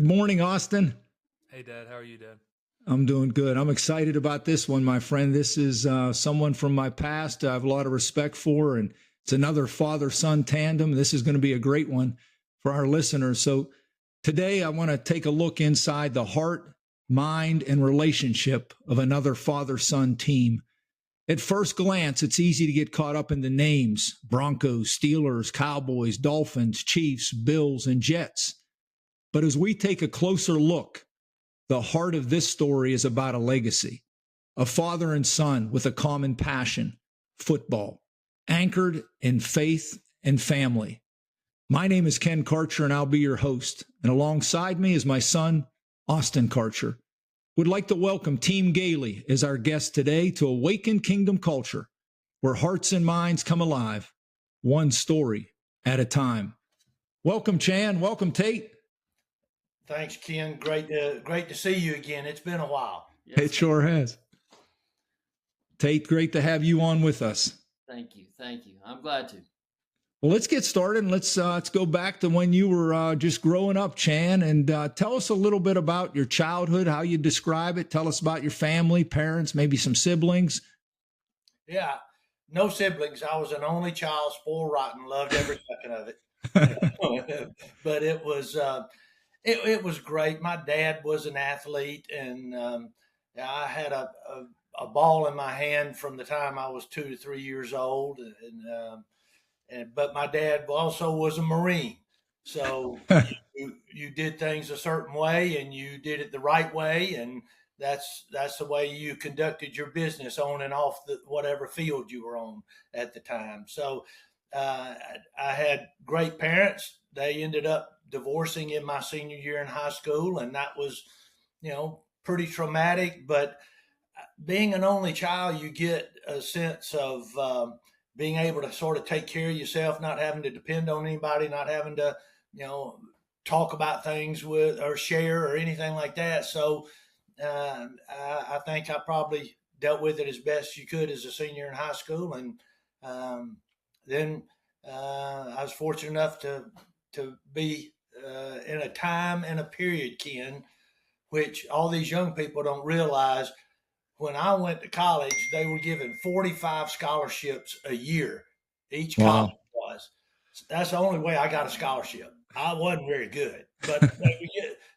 Good morning, Austin. Hey, Dad. How are you, Dad? I'm doing good. I'm excited about this one, my friend. This is someone from my past I have a lot of respect for, and it's another father-son tandem. This is going to be a great one for our listeners. So today I want to take a look inside the heart, mind, and relationship of another father-son team. At first glance, it's easy to get caught up in the names: Broncos, Steelers, Cowboys, Dolphins, Chiefs, Bills, and Jets. But as we take a closer look, the heart of this story is about a legacy, a father and son with a common passion, football, anchored in faith and family. My name is Ken Karcher, and I'll be your host. And alongside me is my son, Austin Karcher. Would like to welcome Team Gailey as our guest today to Awaken Kingdom Culture, where hearts and minds come alive, one story at a time. Welcome, Chan. Welcome, Tate. Thanks, Ken. Great to see you again. It's been a while. Yes. It sure has. Tate, great to have you on with us. Thank you. I'm glad to. Well, let's get started, and let's go back to when you were just growing up, Chan, and tell us a little bit about your childhood, how you describe it. Tell us about your family, parents, maybe some siblings. Yeah, no siblings. I was an only child, spoiled rotten, loved every second of it. But it was it was great. My dad was an athlete, and I had a ball in my hand from the time I was 2 to 3 years old, but my dad also was a Marine, so you did things a certain way, and you did it the right way, and that's the way you conducted your business on and off whatever field you were on at the time. So I had great parents. They ended up divorcing in my senior year in high school, and that was, pretty traumatic. But being an only child, you get a sense of being able to sort of take care of yourself, not having to depend on anybody, not having to, talk about things with or share or anything like that. So I think I probably dealt with it as best you could as a senior in high school. And then I was fortunate enough to be in a time and a period, Ken, which all these young people don't realize. When I went to college, they were given 45 scholarships a year. Each college was. That's the only way I got a scholarship. I wasn't very good, but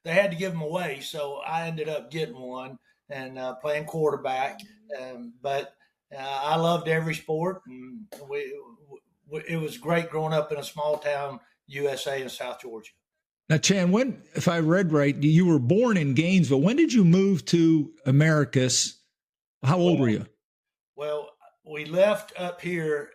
they had to give them away. So I ended up getting one and playing quarterback. But I loved every sport, and it was great growing up in a small town, USA in South Georgia. Now, Chan, when, if I read right, you were born in Gainesville. When did you move to Americus? How old were you? Well, we left up here,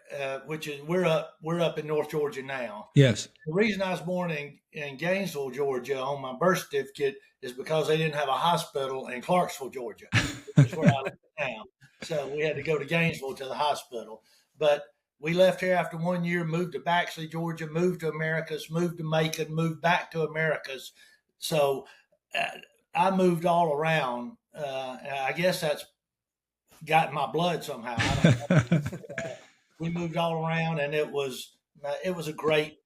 which is we're up in North Georgia now. Yes. The reason I was born in Gainesville, Georgia, on my birth certificate is because they didn't have a hospital in Clarksville, Georgia, which is where I live now. So we had to go to Gainesville to the hospital. But we left here after 1 year, moved to Baxley, Georgia, moved to Americus, moved to Macon, moved back to Americus. So I moved all around. I guess that's got in my blood somehow. We moved all around, and it was a great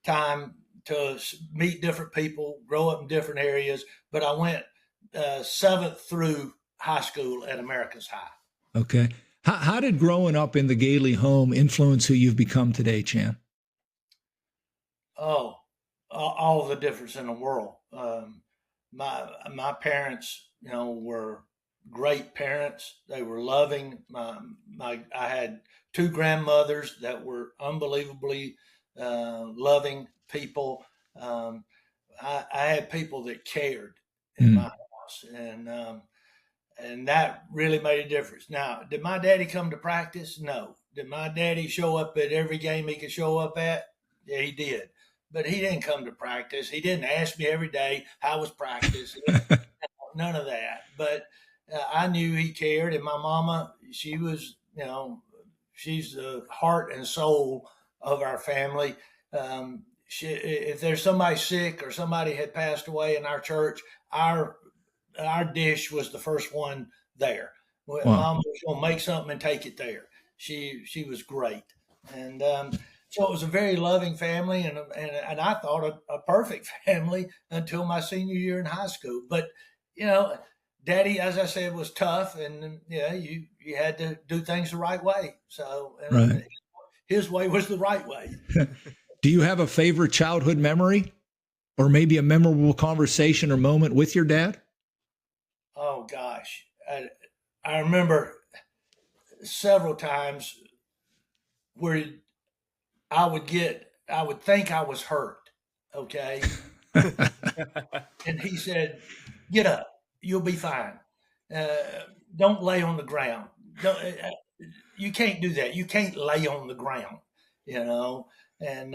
time to meet different people, grow up in different areas. But I went 7th through high school at Americus High. Okay. How did growing up in the Gailey home influence who you've become today, Chan? Oh, all the difference in the world. My parents, were great parents. They were loving. I had 2 grandmothers that were unbelievably loving people. I had people that cared in my house, and that really made a difference. Now, did my daddy come to practice? No. Did my daddy show up at every game he could show up at? Yeah, he did. But he didn't come to practice. He didn't ask me every day how was practice. None of that. But I knew he cared. And my mama, she was, she's the heart and soul of our family. If there's somebody sick or somebody had passed away in our church, our dish was the first one there. Wow. Mom was going to make something and take it there. She was great. And So it was a very loving family, and I thought a perfect family until my senior year in high school. But you know, Daddy, as I said, was tough, and yeah, you had to do things the right way. So Right. his way was the right way. Do you have a favorite childhood memory or maybe a memorable conversation or moment with your dad? Oh gosh, I remember several times where I would think I was hurt, okay, and he said, "Get up, you'll be fine. Don't lay on the ground. Don't, you can't do that. You can't lay on the ground, you know. And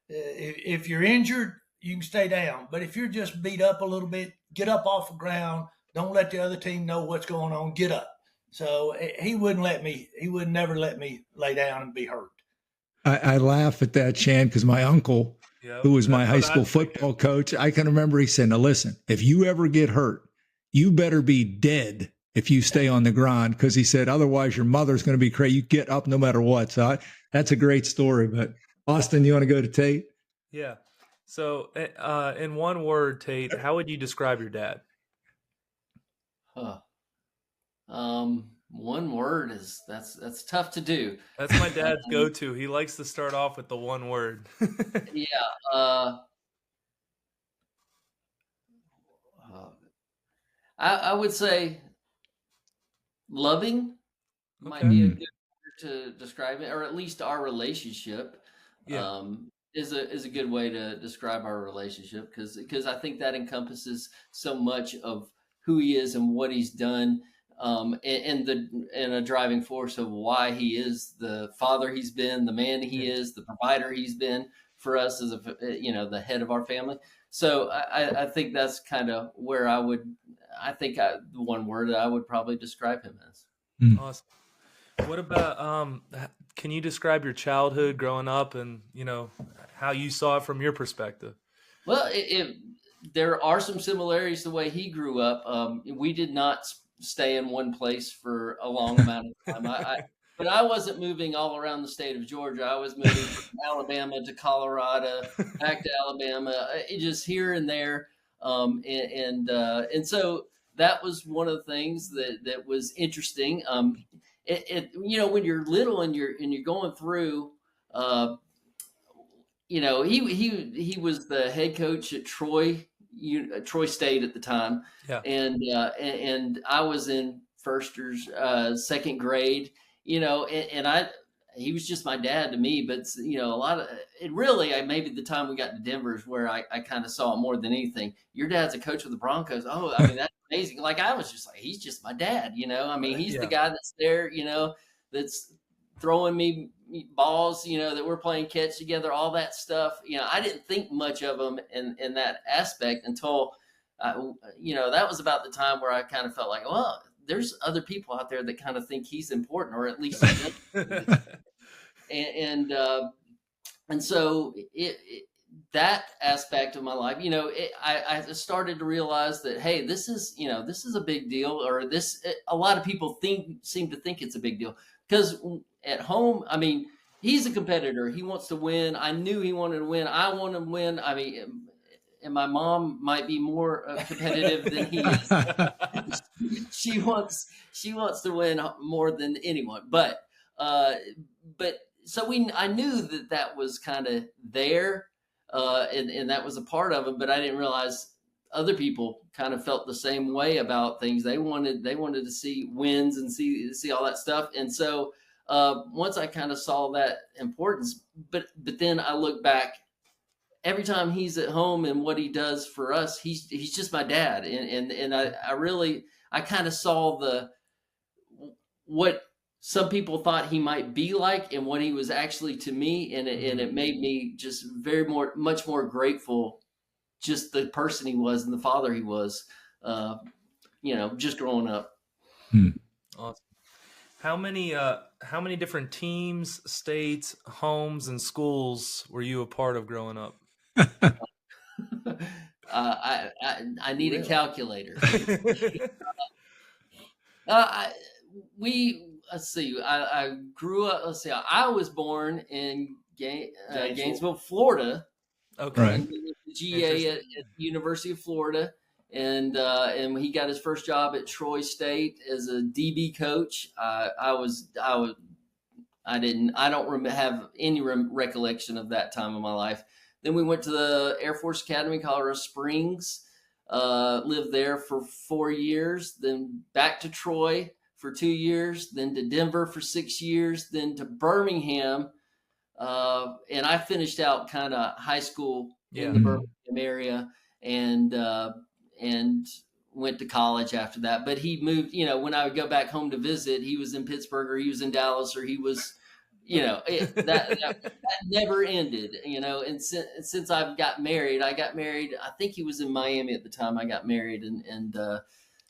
if you're injured, you can stay down. But if you're just beat up a little bit, get up off the ground. Don't let the other team know what's going on. Get up." So he wouldn't let me. He would never let me lay down and be hurt. I laugh at that, Chan, because my uncle, Yep, who was my that's high what school I'm thinking. football coach, I can remember he said, "Now listen, if you ever get hurt, you better be dead if you stay on the ground," because he said, otherwise your mother's going to be crazy. You get up no matter what. So that's a great story. But Austin, you want to go to Tate? Yeah. So, in one word, Tate, how would you describe your dad? Huh. One word is that's tough to do. That's my dad's go-to. He likes to start off with the one word. Yeah. Uh, uh, I would say loving might Okay. be a good Mm, word to describe it, or at least our relationship. Yeah. Is a good way to describe our relationship because I think that encompasses so much of who he is and what he's done, and a driving force of why he is the father he's been, the man he Yeah. is, the provider he's been for us as the head of our family. So I think that's kind of where the one word that I would probably describe him as. mm. Awesome. What about can you describe your childhood growing up and, how you saw it from your perspective? Well, there are some similarities to the way he grew up. We did not stay in one place for a long amount of time. But I wasn't moving all around the state of Georgia. I was moving from Alabama to Colorado, back to Alabama, just here and there. And so that was one of the things that was interesting. When you're little and you're going through. He was the head coach at Troy State at the time, Yeah. and I was in first or second grade. And he was just my dad to me. But a lot of it really, maybe the time we got to Denver is where I kind of saw it more than anything. Your dad's a coach with the Broncos. Oh, I mean that's amazing. Like I was just like, he's just my dad. I mean he's the Yeah. guy that's there. That's throwing me balls, that we're playing catch together, all that stuff. I didn't think much of him in that aspect until, that was about the time where I kind of felt like, well, there's other people out there that kind of think he's important, or at least he thinks. And so that aspect of my life, I started to realize that, hey, this is a big deal, or a lot of people seem to think it's a big deal because at home, I mean, he's a competitor. He wants to win. I knew he wanted to win. I want to win. I mean, and my mom might be more competitive than he is. She wants to win more than anyone. But so I knew that was kind of there, and that was a part of it. But I didn't realize other people kind of felt the same way about things. They wanted to see wins and see all that stuff. And so once I kind of saw that importance, but then I look back every time he's at home and what he does for us, he's just my dad. And I kind of saw what some people thought he might be like and what he was actually to me. And it made me just much more grateful, just the person he was and the father he was, just growing up. Awesome. How many different teams, states, homes, and schools were you a part of growing up? I need Really? a calculator. Let's see. I grew up. Let's see. I was born in Gainesville, Florida. Okay. Right. And he was the GA at the University of Florida, and he got his first job at Troy State as a DB coach. I don't have any recollection of that time of my life. Then we went to the Air Force Academy, Colorado Springs, lived there for 4 years, then back to Troy for 2 years, then to Denver for 6 years, then to Birmingham. And I finished out kind of high school in the Birmingham area, and went to college after that. But he moved, when I would go back home to visit, he was in Pittsburgh, or he was in Dallas, or he was, that never ended, and since I got married, I think he was in Miami at the time I got married. And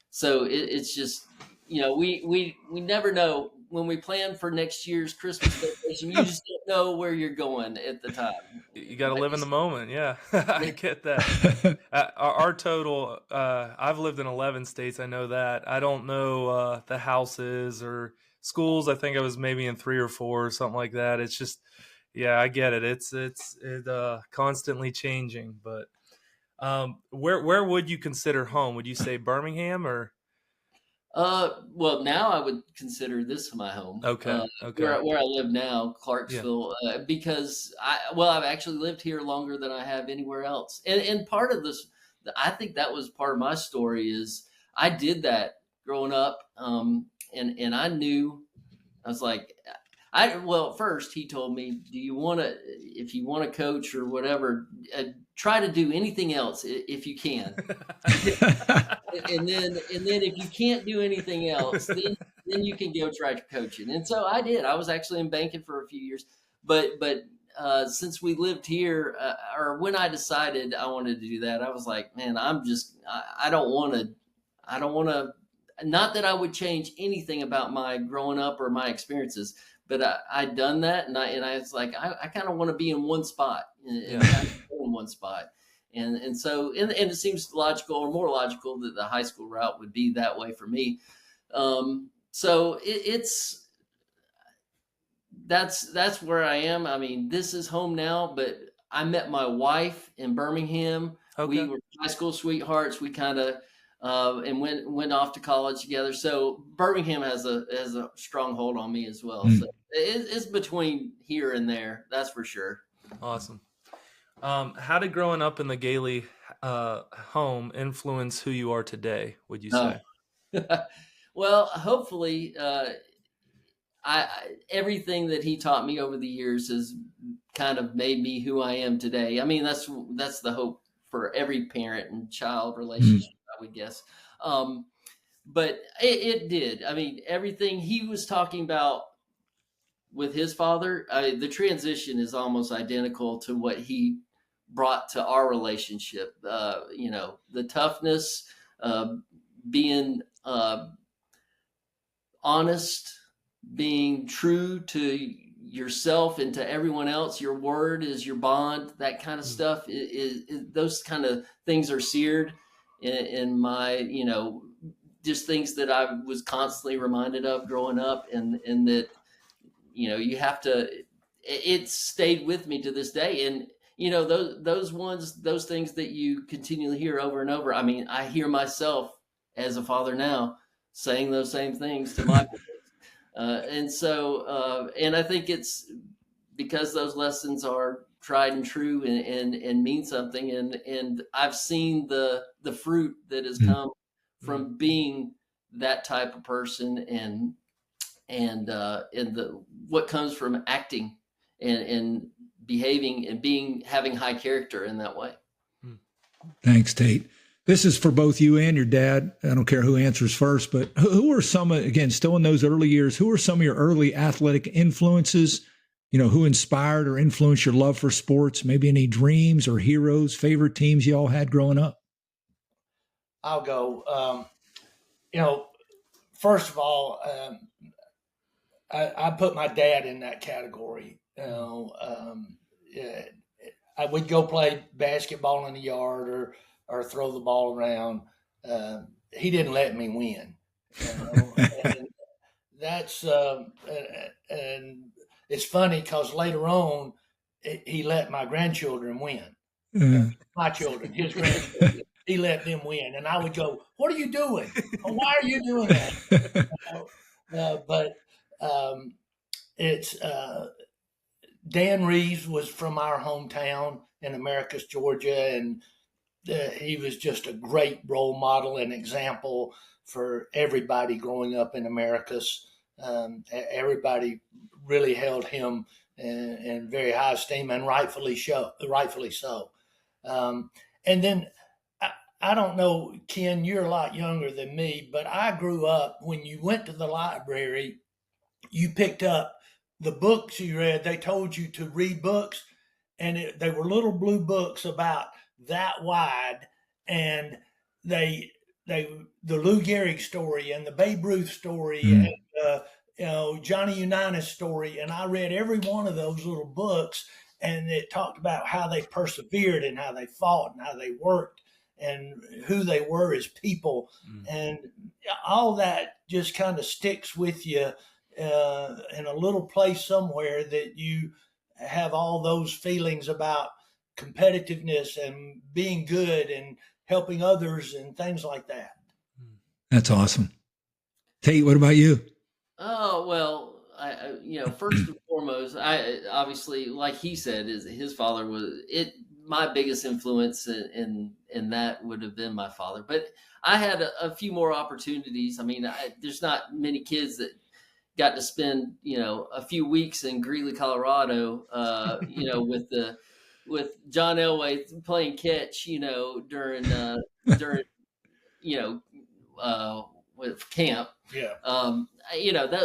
so it's just, we never know when we plan for next year's Christmas vacation. You just don't know where you're going at the time. You got to live in the moment. Yeah, I get that. Our total, I've lived in 11 states. I know that. I don't know the houses or schools. I think I was maybe in 3 or 4 or something like that. It's just, yeah, I get it. It's constantly changing. But where would you consider home? Would you say Birmingham or? Well, now I would consider this my home. Okay. Where I live now, Clarksville, because I've actually lived here longer than I have anywhere else. And part of this, I think that was part of my story, is I did that growing up. And I knew, I was like, first he told me, if you want to coach or whatever, try to do anything else if you can. and then if you can't do anything else, then you can go try coaching. And so I did. I was actually in banking for a few years, but since we lived here, or when I decided I wanted to do that, I was like, man, I don't want to, not that I would change anything about my growing up or my experiences, but I'd done that, and I was like, I kind of want to be in one spot, in one spot, and so it seems logical, or more logical, that the high school route would be that way for me. So that's where I am. I mean, this is home now, but I met my wife in Birmingham. Okay. We were high school sweethearts. We kind of and went off to college together. So Birmingham has a strong hold on me as well. So it's between here and there, that's for sure. Awesome. How did growing up in the Gailey home influence who you are today, would you say? Well, hopefully, everything that he taught me over the years has kind of made me who I am today. I mean, that's the hope for every parent and child relationship, I would guess. But it did. I mean, everything he was talking about with his father, the transition is almost identical to what he brought to our relationship. The toughness, being honest, being true to yourself and to everyone else. Your word is your bond. That kind of stuff is those kind of things are seared in my, just things that I was constantly reminded of growing up, and that, you have to, it stayed with me to this day. And, those things that you continually hear over and over. I mean, I hear myself as a father now saying those same things to my kids. And I think it's because those lessons are tried and true and mean something. And I've seen the fruit that has come from being that type of person, and what comes from acting and behaving and having high character in that way. Thanks, Tate. This is for both you and your dad. I don't care who answers first, but who are some, again, still in those early years, who are some of your early athletic influences? Who inspired or influenced your love for sports? Maybe any dreams or heroes, favorite teams you all had growing up? I'll go. First of all, I put my dad in that category. I would go play basketball in the yard or throw the ball around. He didn't let me win. And that's and it's funny because later on, he let my grandchildren win. Yeah. My children, his grandchildren, he let them win. And I would go, "What are you doing? Why are you doing that?" But it's Dan Reeves was from our hometown in Americus, Georgia, and he was just a great role model and example for everybody growing up in Americus. Everybody really held him in very high esteem, and rightfully so. And then I don't know, Ken, you're a lot younger than me, but I grew up when you went to the library, you picked up the books you read. They told you to read books, and they were little blue books about that wide, and they the Lou Gehrig story and the Babe Ruth story and Johnny Unitas story, and I read every one of those little books, and it talked about how they persevered and how they fought and how they worked and who they were as people, and all that just kind of sticks with you in a little place somewhere, that you have all those feelings about competitiveness and being good and helping others and things like that. That's awesome. Tate, what about you? Oh, well, first and foremost, I obviously, like he said, is his father was it. My biggest influence in that would have been my father, but I had a few more opportunities. I mean, there's not many kids that got to spend, a few weeks in Greeley, Colorado, with John Elway playing catch, during with camp. Yeah.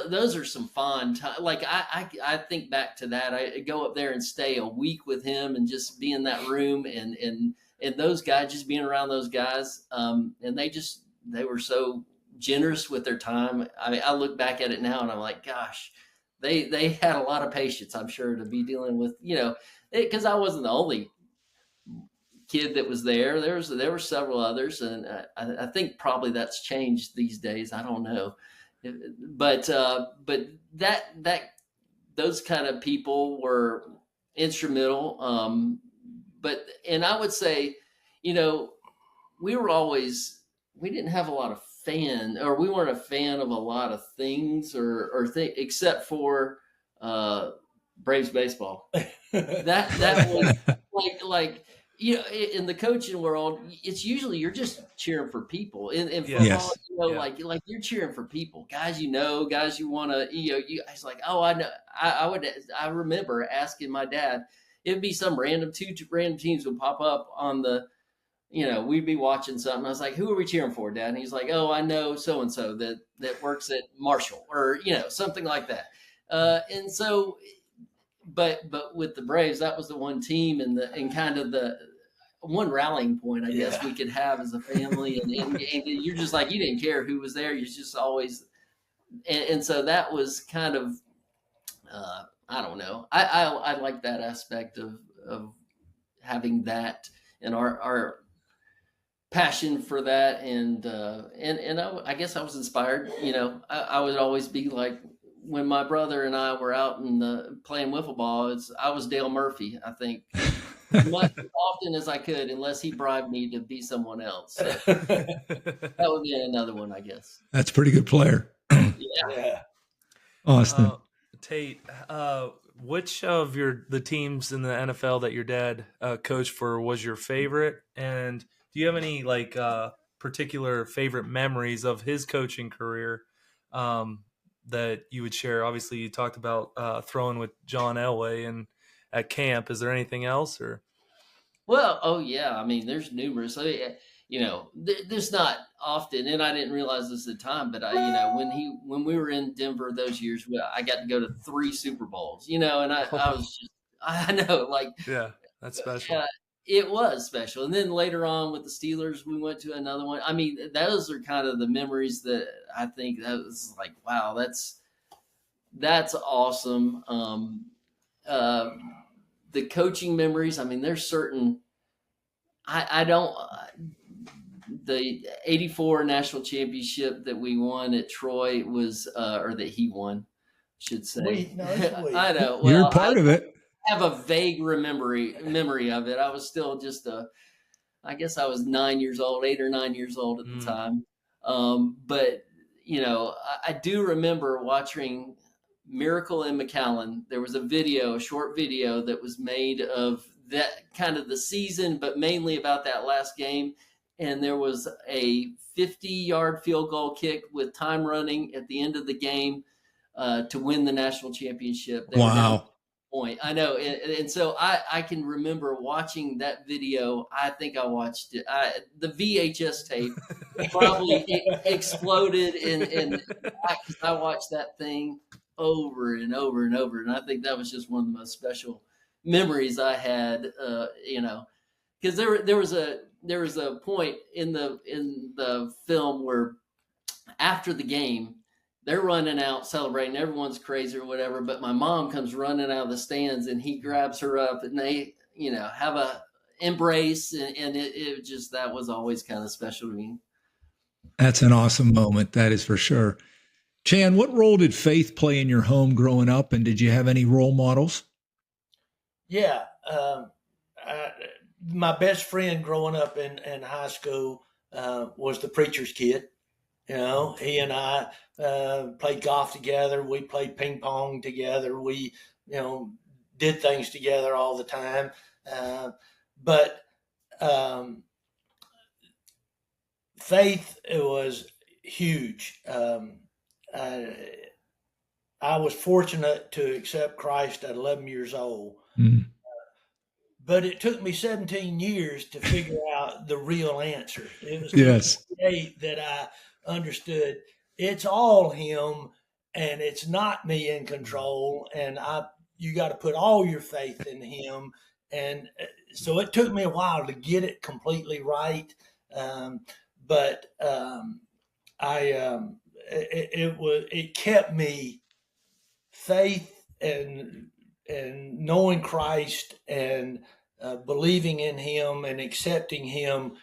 Those are some fun times. Like I think back to that. I go up there and stay a week with him and just be in that room and those guys, just being around those guys. And they were so generous with their time. I mean, I look back at it now and I'm like, gosh, they had a lot of patience, I'm sure, to be dealing with, because I wasn't the only kid that was there. There were several others, and I think probably that's changed these days. I don't know, but that those kind of people were instrumental. And I would say, we didn't have a lot of we weren't a fan of a lot of things except for Braves baseball. That was like in the coaching world, it's usually you're just cheering for people. In football, yes. like you're cheering for people, guys guys you want to, it's like, oh, I know. I remember asking my dad. It'd be some two random teams would pop up on the. We'd be watching something. I was like, who are we cheering for, Dad? And he's like, oh, I know so-and-so that works at Marshall, or, something like that. And so, but with the Braves, that was the one team and kind of the one rallying point, I guess we could have as a family. And you're just like, you didn't care who was there. You're just always, and so that was kind of, I don't know. I like that aspect of having that and our passion for that, and I guess I was inspired. I would always be like, when my brother and I were out in playing wiffle ball, I was Dale Murphy, I think, as often as I could, unless he bribed me to be someone else. So that would be another one, I guess. That's a pretty good player. Yeah. Austin. Tate, which of the teams in the NFL that your dad coached for was your favorite? And do you have any particular favorite memories of his coaching career that you would share? Obviously, you talked about throwing with John Elway and at camp. Is there anything else? Or well, oh yeah, I mean, there's numerous. There's not often, and I didn't realize this at the time, but when we were in Denver those years, I got to go to 3 Super Bowls, and I was just, I know, like, yeah, that's special. It was special. And then later on with the Steelers, we went to another one. I mean, those are kind of the memories that I think that was like, wow, that's awesome. The coaching memories, I mean, there's certain, I don't, the 84 national championship that we won at Troy was, or that he won, I should say. We. I know. Well, You're part of it. have a vague memory of it. I was still just I guess I was 9 years old, 8 or 9 years old at the time. But I do remember watching Miracle in McAllen. There was a short video that was made of that kind of the season, but mainly about that last game. And there was a 50-yard field goal kick with time running at the end of the game to win the national championship. They were down point. I know. And so I can remember watching that video. I think I watched it. The VHS tape probably exploded. And I watched that thing over and over and over. And I think that was just one of the most special memories I had, because there was a point in the film where after the game, they're running out celebrating. Everyone's crazy or whatever. But my mom comes running out of the stands and he grabs her up and they, have a embrace. And it just, that was always kind of special to me. That's an awesome moment. That is for sure. Chan, what role did faith play in your home growing up? And did you have any role models? Yeah. My best friend growing up in high school was the preacher's kid. He and I played golf together. We played ping pong together. We, did things together all the time. But faith, it was huge. I was fortunate to accept Christ at 11 years old. But it took me 17 years to figure out the real answer. It was 28 that I understood it's all him and it's not me in control. And you got to put all your faith in him. And so it took me a while to get it completely right. It kept me faith and knowing Christ and believing in him and accepting him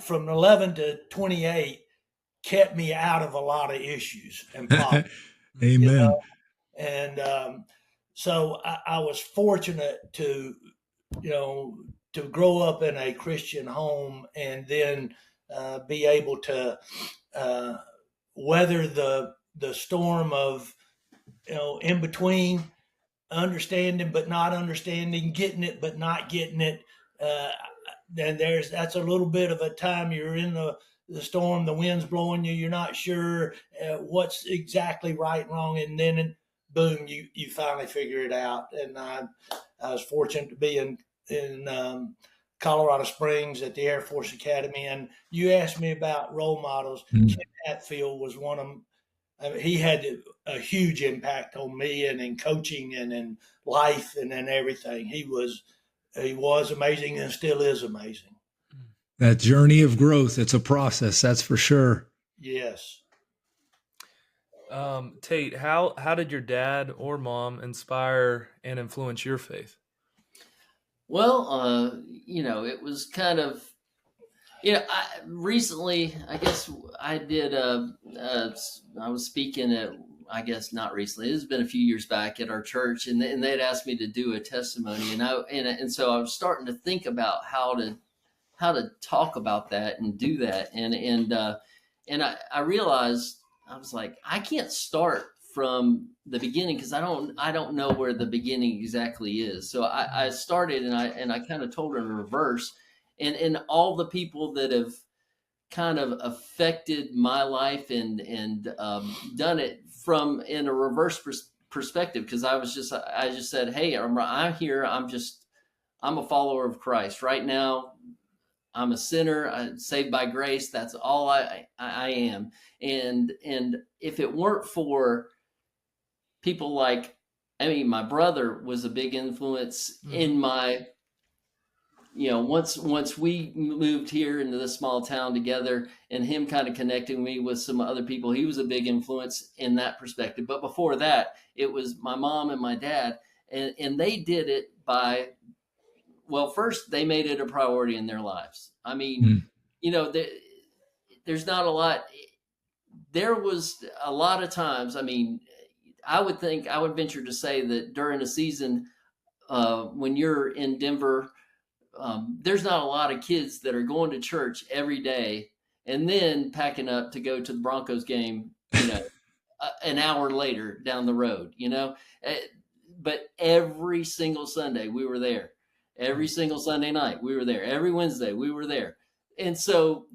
from 11 to 28 kept me out of a lot of issues and problems. Amen. And so I was fortunate to grow up in a Christian home and then be able to weather the storm of, in between understanding but not understanding, getting it but not getting it. Then that's a little bit of a time you're in the storm, the wind's blowing you, you're not sure what's exactly right and wrong, and then boom, you finally figure it out. And I was fortunate to be in Colorado Springs at the Air Force Academy. And you asked me about role models. Ken Hatfield was one of them. He had a huge impact on me and in coaching and in life and in everything. He was amazing and still is amazing. That journey of growth, it's a process, that's for sure. Yes. Tate, how did your dad or mom inspire and influence your faith? Well, it was kind of, recently, I guess I did, I was speaking at, I guess not recently, it's been a few years back at our church, and they'd asked me to do a testimony, and so I was starting to think about how to talk about that and do that. And I realized, I was like, I can't start from the beginning because I don't know where the beginning exactly is. So I started and I kind of told her in reverse, and all the people that have kind of affected my life and done it from in a reverse perspective. Because I just said, hey, I'm here. I'm a follower of Christ right now. I'm a sinner. I'm saved by grace. That's all I am. And if it weren't for people like, my brother was a big influence in my, once we moved here into this small town together, and him kind of connecting me with some other people, he was a big influence in that perspective. But before that, it was my mom and my dad, and they did it by, well, first they made it a priority in their lives. There's not a lot. There was a lot of times, I would venture to say that during a season, when you're in Denver, there's not a lot of kids that are going to church every day and then packing up to go to the Broncos game, an hour later down the road, but every single Sunday we were there. Every single Sunday night we were there. Every Wednesday we were there. And so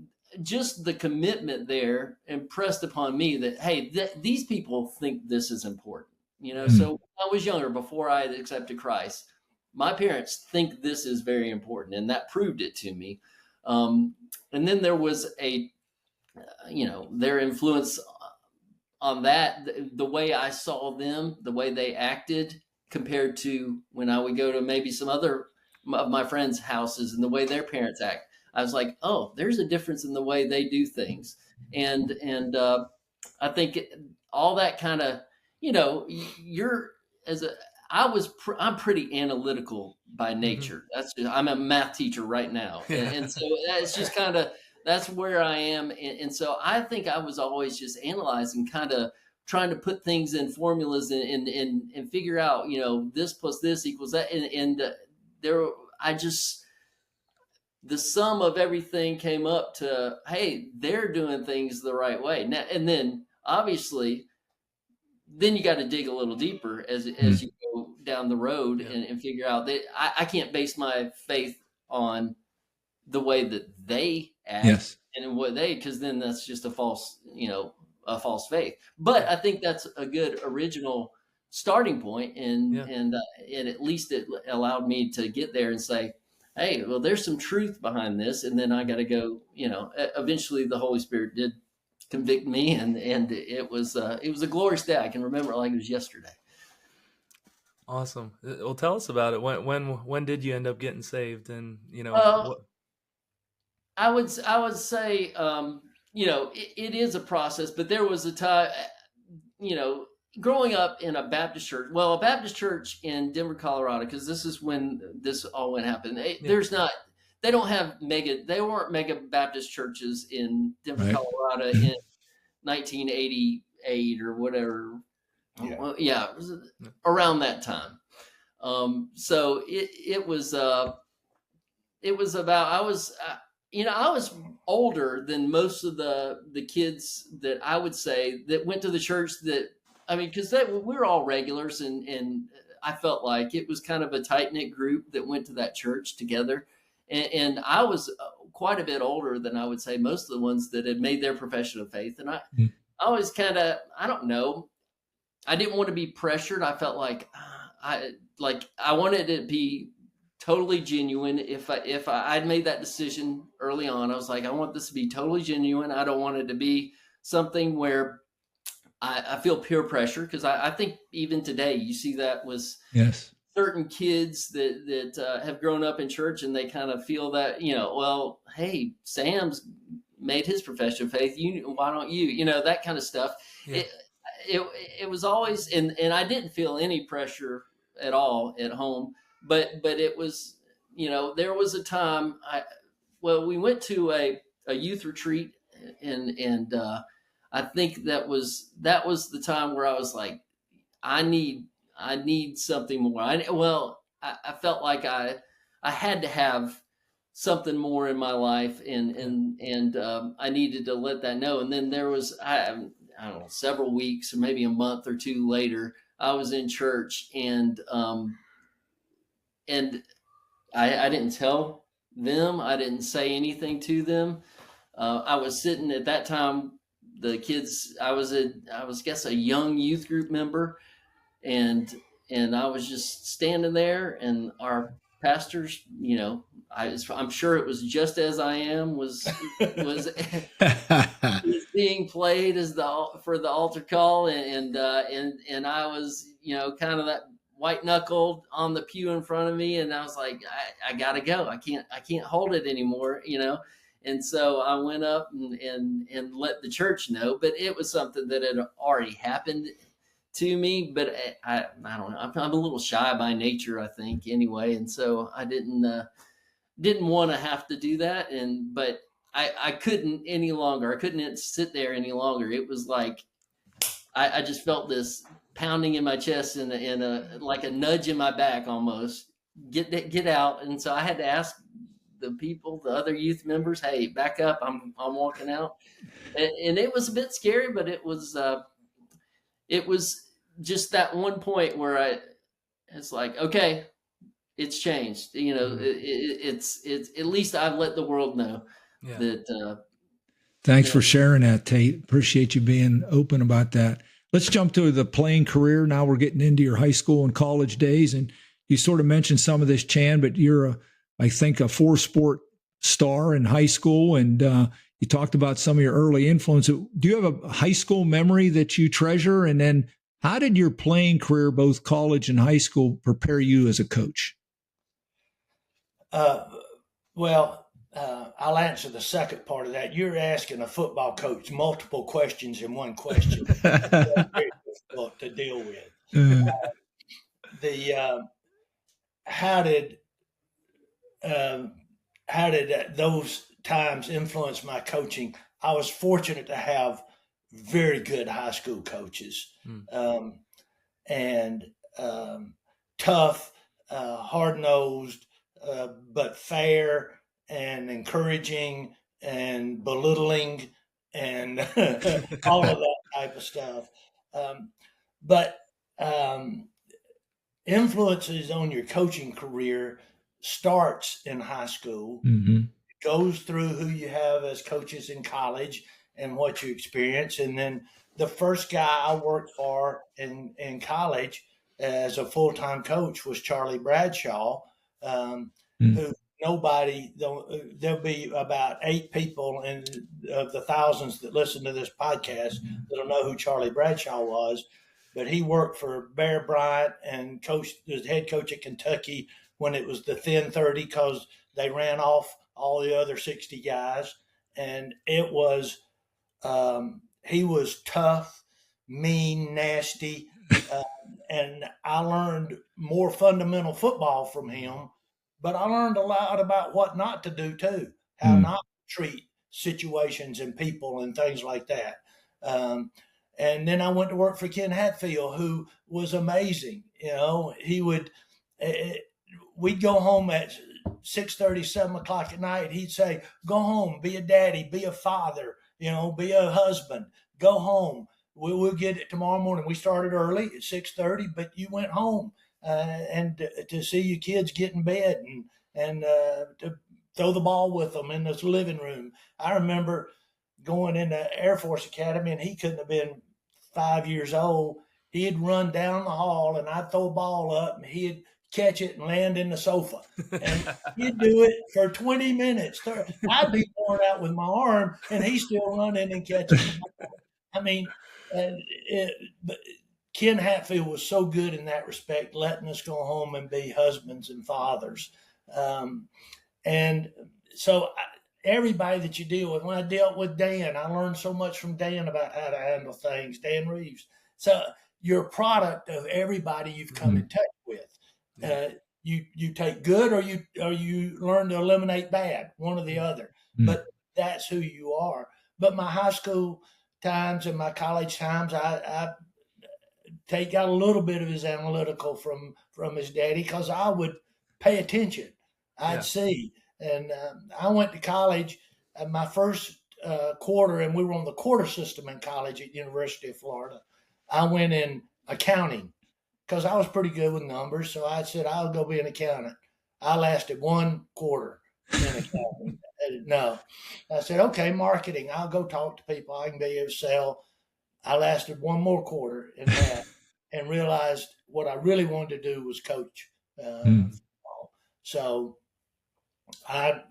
just the commitment there impressed upon me that, hey, these people think this is important. So when I was younger, before I had accepted Christ, my parents think this is very important, and that proved it to me. And then there was their influence on that, the way I saw them, the way they acted compared to when I would go to maybe some other of my friends' houses and the way their parents act. I was like, oh, there's a difference in the way they do things. And I think all that kind of, I'm pretty analytical by nature. I'm a math teacher right now. And so it's just that's where I am. And so I think I was always just analyzing, kind of trying to put things in formulas and figure out, this plus this equals that. The sum of everything came up to, hey, they're doing things the right way. Now, and then obviously, then you got to dig a little deeper as you go down the road and figure out that I can't base my faith on the way that they act and what because then that's just a false faith. But I think that's a good original starting point, and at least it allowed me to get there and say, hey, well, there's some truth behind this, and then I got to go. Eventually, the Holy Spirit did convict me, and it was a glorious day. I can remember it like it was yesterday. Awesome. Well, tell us about it. When did you end up getting saved? And I would say it is a process, but there was a time, growing up in a Baptist church in Denver, Colorado, because this is when this all went happen. They weren't mega Baptist churches in Denver, Colorado in 1988 or whatever. Yeah. Well, it was around that time. So it was about, I was older than most of the kids that I would say that went to the church because we were all regulars, and I felt like it was kind of a tight-knit group that went to that church together. And I was quite a bit older than I would say most of the ones that had made their profession of faith. And I was kind of, I don't know, I didn't want to be pressured. I felt like I wanted it to be totally genuine. If I'd made that decision early on, I was like, I want this to be totally genuine. I don't want it to be something where I feel peer pressure, because I think even today you see that with certain kids that have grown up in church, and they kind of feel that, well, hey, Sam's made his profession of faith. Why don't you? That kind of stuff. Yeah. It was always, and I didn't feel any pressure at all at home, but it was, there was a time we went to a youth retreat, and I think that was the time where I was like, I need something more. I felt like I had to have something more in my life, and I needed to let that know. And then there was, I don't know, several weeks or maybe a month or two later, I was in church, and I didn't tell them. I didn't say anything to them. I was sitting at that time, the kids, I was guess a young youth group member, and I was just standing there, and our pastors, I'm sure it was Just As I Am was being played for the altar call, and I was, kind of that white knuckled on the pew in front of me, and I was like, I gotta go. I can't hold it anymore, And so I went up and let the church know, but it was something that had already happened to me. But I don't know. I'm a little shy by nature, I think, anyway, and so I didn't want to have to do that. But I couldn't any longer. I couldn't sit there any longer. It was like I just felt this pounding in my chest and a like a nudge in my back almost. Get out. And so I had to ask the other youth members, hey, back up. I'm walking out. And it was a bit scary, but it was just that one point where it's like, okay, it's changed. You know, it's at least I've let the world know that. Thanks for sharing that, Tate. Appreciate you being open about that. Let's jump to the playing career. Now we're getting into your high school and college days. And you sort of mentioned some of this, Chan, but you're, I think, a 4-sport star in high school. And you talked about some of your early influence. Do you have a high school memory that you treasure? And then how did your playing career, both college and high school, prepare you as a coach? I'll answer the second part of that. You're asking a football coach multiple questions in one question. Very difficult to deal with. How did those times influence my coaching? I was fortunate to have very good high school coaches, and tough, hard-nosed, but fair and encouraging and belittling and all of that type of stuff. But influences on your coaching career starts in high school. It goes through who you have as coaches in college and what you experience. And then the first guy I worked for in college as a full-time coach was Charlie Bradshaw, who there'll be about 8 people of the thousands that listen to this podcast that'll know who Charlie Bradshaw was. But he worked for Bear Bryant and was head coach at Kentucky when it was the thin 30 because they ran off all the other 60 guys. And it was, he was tough, mean, nasty. And I learned more fundamental football from him, but I learned a lot about what not to do too, how not to treat situations and people and things like that. And then I went to work for Ken Hatfield, who was amazing. You know, we'd go home at 6:30, 7 o'clock at night. He'd say, go home, be a daddy, be a father, you know, be a husband, go home. We'll get it tomorrow morning. We started early at 6:30, but you went home and to see your kids get in bed and to throw the ball with them in this living room. I remember going into Air Force Academy, and he couldn't have been 5 years old. He'd run down the hall, and I'd throw a ball up, and he'd catch it and land in the sofa. And he'd do it for 20 minutes. I'd be worn out with my arm, and he's still running and catching the ball. I mean, but Ken Hatfield was so good in that respect, letting us go home and be husbands and fathers. And so everybody that you deal with, when I dealt with Dan, I learned so much from Dan about how to handle things, Dan Reeves. So you're a product of everybody you've come in touch with. You take good or you learn to eliminate bad, one or the other. But that's who you are. But my high school times and my college times, I got a little bit of his analytical from his daddy because I would pay attention. I'd see. And I went to college my first quarter, and we were on the quarter system in college at University of Florida. I went in accounting because I was pretty good with numbers. So I said, I'll go be an accountant. I lasted 1 quarter in accounting. No. I said, okay, marketing. I'll go talk to people. I can be able to sell. I lasted 1 more quarter in that and realized what I really wanted to do was coach football. So I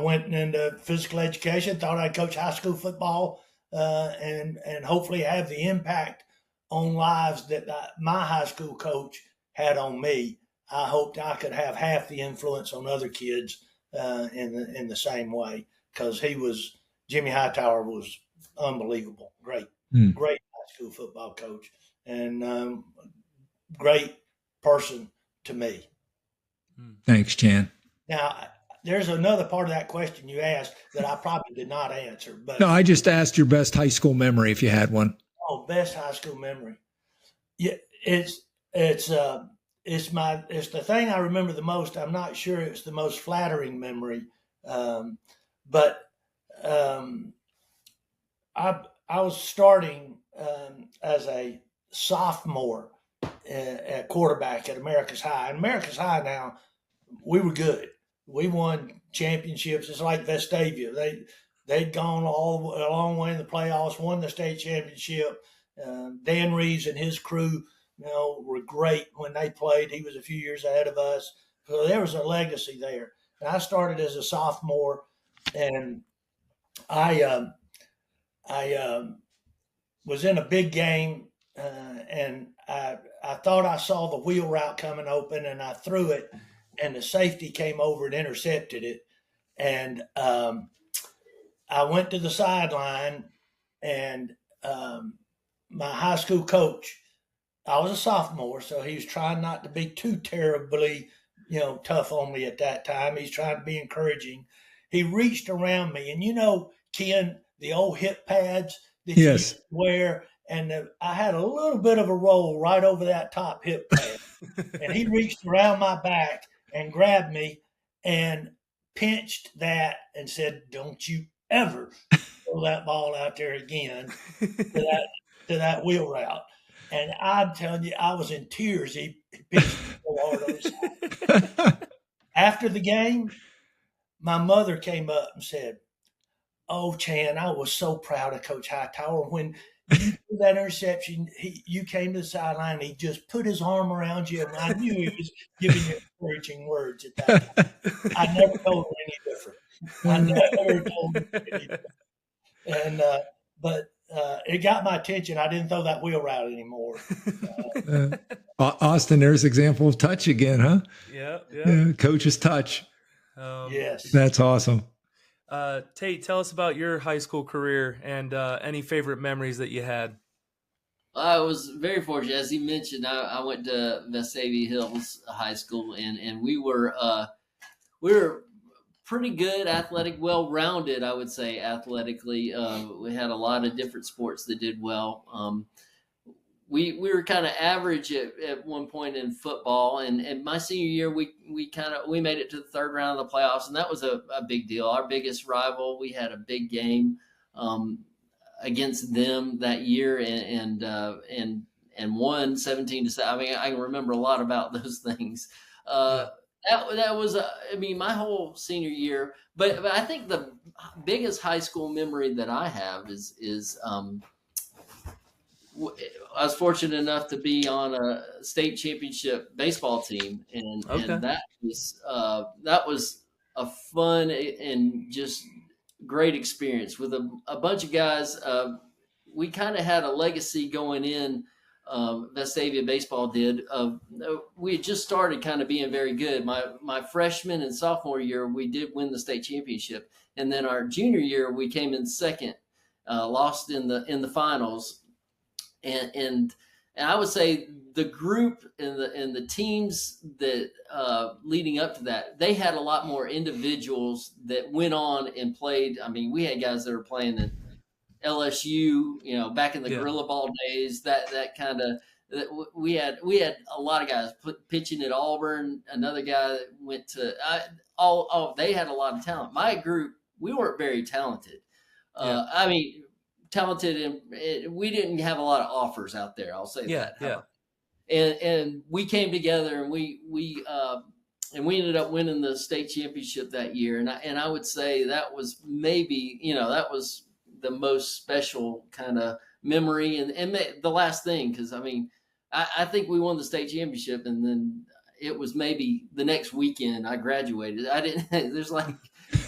went into physical education, thought I'd coach high school football and hopefully have the impact on lives that my high school coach had on me. I hoped I could have half the influence on other kids in the same way, because Jimmy Hightower was unbelievable, great high school football coach, and great person to me. Thanks, Chan. Now, there's another part of that question you asked that I probably did not answer. But no, I just asked your best high school memory if you had one. Oh, best high school memory. Yeah, it's it's uh it's the thing I remember the most. I'm not sure it's the most flattering memory, um, but um, I was starting as a sophomore at quarterback at America's High. And America's High now, we were good. We won championships. It's like Vestavia. They'd gone a long way in the playoffs, won the state championship. Dan Reeves and his crew, were great when they played. He was a few years ahead of us, so there was a legacy there. And I started as a sophomore, and I um, I was in a big game, and I thought I saw the wheel route coming open, and I threw it, and the safety came over and intercepted it, and I went to the sideline, and my high school coach, I was a sophomore, so he was trying not to be too terribly, tough on me at that time. He's trying to be encouraging. He reached around me, and Ken, the old hip pads that you used Yes. to wear, and I had a little bit of a roll right over that top hip pad, and he reached around my back and grabbed me and pinched that and said, "Don't you ever throw that ball out there again to that wheel route." And I'm telling you, I was in tears. He pinched me so hard on the side. After the game, my mother came up and said, "Oh, Chan, I was so proud of Coach Hightower. When you threw that interception, you came to the sideline and he just put his arm around you, and I knew he was giving you encouraging words at that time." I never told her any different. I never told her any different. And but it got my attention. I didn't throw that wheel route anymore. Uh, Austin, there's example of touch again, huh? Yeah. Yeah, coach's touch. Yes. That's awesome. Tate, tell us about your high school career and any favorite memories that you had. I was very fortunate, as you mentioned. I went to Vestavia Hills High School, and we were pretty good, athletic, well-rounded, I would say, athletically. We had a lot of different sports that did well. We were kind of average at one point in football, and my senior year we made it to the third round of the playoffs, and that was a big deal. Our biggest rival, we had a big game against them that year, and won 17-7. I mean, I can remember a lot about those things. That was my whole senior year, but I think the biggest high school memory that I have is I was fortunate enough to be on a state championship baseball team, and that was a fun and just great experience with a bunch of guys. We kind of had a legacy going in. Vestavia baseball did. We had just started kind of being very good. My freshman and sophomore year, we did win the state championship, and then our junior year, we came in second, lost in the finals, and I would say the group and the teams that leading up to that, they had a lot more individuals that went on and played. I mean, we had guys that were playing in LSU, back in the Gorilla Ball days. That kind of we had a lot of guys pitching at Auburn. Another guy that went to they had a lot of talent. My group, we weren't very talented. I mean, talented, and we didn't have a lot of offers out there. I'll say that. Yeah. And we came together, and we ended up winning the state championship that year. And I would say that was maybe, that was the most special kind of memory and the last thing, because I think we won the state championship, and then it was maybe the next weekend I graduated. I didn't. There's like,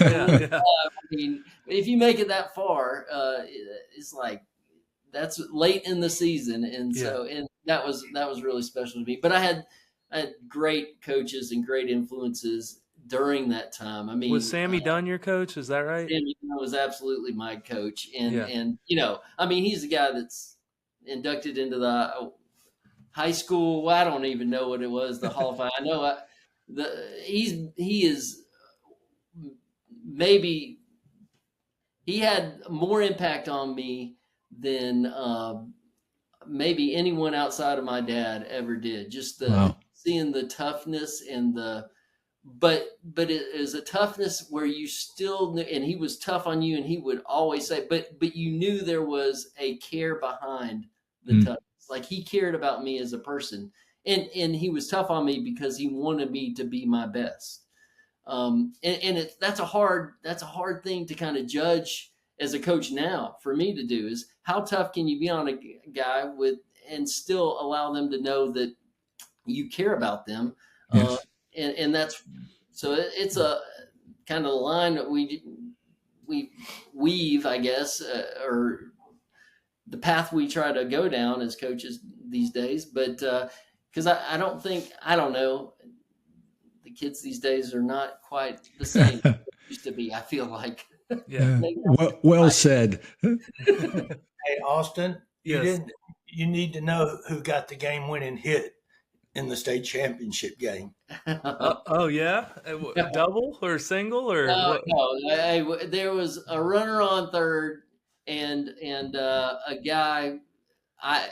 if you make it that far, it's like that's late in the season, and so that was really special to me. But I had great coaches and great influences during that time. Was Sammy Dunn your coach? Is that right? Sammy Dunn was absolutely my coach, and he's the guy that's inducted into the high school. Well, I don't even know what it was. The Hall of Fame. I know he is maybe he had more impact on me than maybe anyone outside of my dad ever did. Just seeing the toughness and but it is a toughness where you still knew, and he was tough on you, and he would always say, but you knew there was a care behind the toughness. Like he cared about me as a person, and he was tough on me because he wanted me to be my best. That's a hard thing to kind of judge as a coach now for me to do, is how tough can you be on a guy and still allow them to know that you care about them. Yes. And that's, so it's a kind of line that we weave, I guess, or the path we try to go down as coaches these days. But because I don't know, the kids these days are not quite the same as they used to be, I feel like. Yeah. Well said. Hey, Austin, yes. You need to know who got the game-winning hit in the state championship game. Oh yeah, double or single or what? No. There was a runner on third, and a guy. I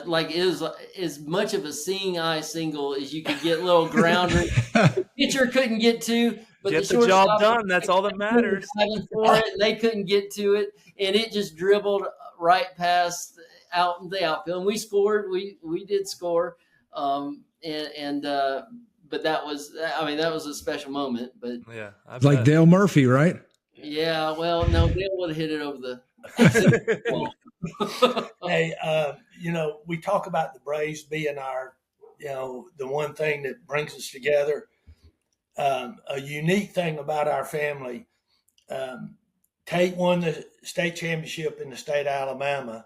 like, it was as much of a seeing eye single as you could get. Little grounder, the pitcher couldn't get to, but get the job done. That's all that matters. For it, and they couldn't get to it, and it just dribbled right past out in the outfield. And we scored. We did score. But that was a special moment. But yeah, like Dale Murphy, right? Yeah, well, no, Dale would have hit it over the. Hey, we talk about the Braves being our, the one thing that brings us together. A unique thing about our family. Tate won the state championship in the state of Alabama.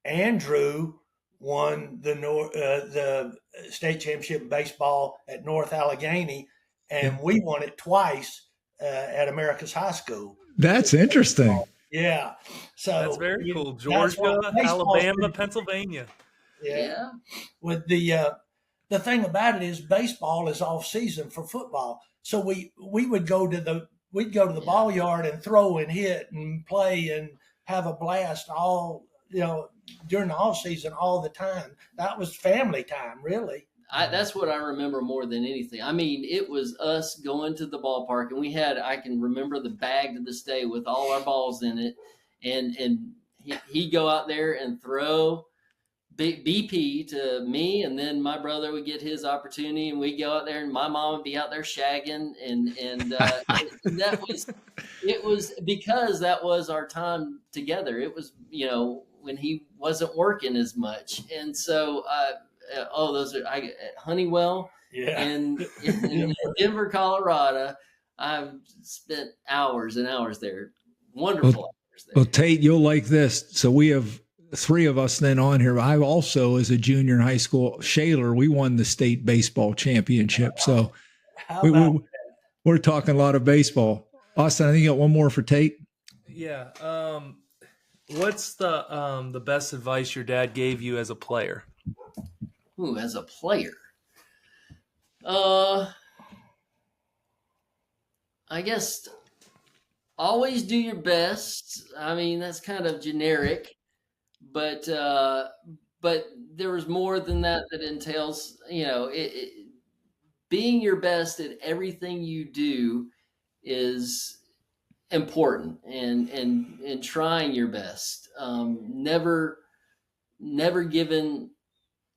Andrew won the state championship in baseball at North Allegheny, and we won it twice at America's High School. That's interesting. Yeah. So that's very cool. Georgia, Alabama, Pennsylvania. Yeah. With the thing about it is baseball is off season for football. So we would go to the ball yard and throw and hit and play and have a blast all, during the off season all the time. That was family time, really. That's what I remember more than anything. I mean, it was us going to the ballpark, and I can remember the bag to this day with all our balls in it, and he'd go out there and throw BP to me, and then my brother would get his opportunity, and we'd go out there, and my mom would be out there shagging, and it was because that was our time together. It was, when he wasn't working as much, and so those are at Honeywell, and in Denver, Colorado. I've spent hours and hours there. Wonderful hours there. Well, Tate, you'll like this. So we have 3 of us then on here. I also, as a junior in high school, Shaler, we won the state baseball championship. So we're talking a lot of baseball. Austin, I think you got one more for Tate. Yeah. What's the best advice your dad gave you as a player? Ooh, as a player, I guess always do your best. I mean, that's kind of generic, but there was more than that entails, being your best at everything you do is important, and trying your best. Never giving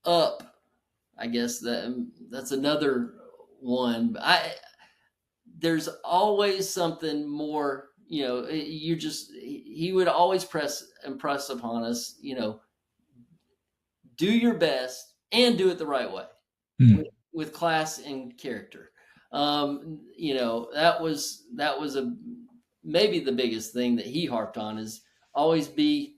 up. I guess that's another one. There's always something more, he would always impress upon us, do your best and do it the right way with class and character. That was maybe the biggest thing that he harped on, is always be,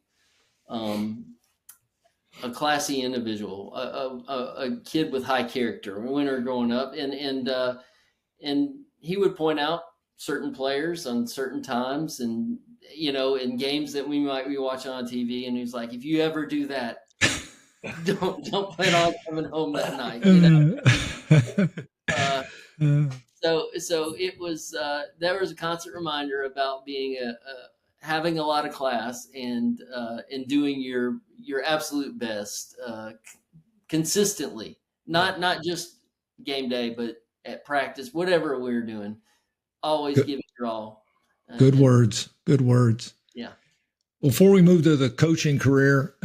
a classy individual, a kid with high character when we were growing up, and he would point out certain players on certain times, and in games that we might be watching on TV, and he's like, if you ever do that, don't plan on coming home that night. So it was there was a constant reminder about being having a lot of class and doing your absolute best consistently, not just game day, but at practice, whatever we're doing, always Good, give it your all. good words. Good words. Yeah. Before we move to the coaching career,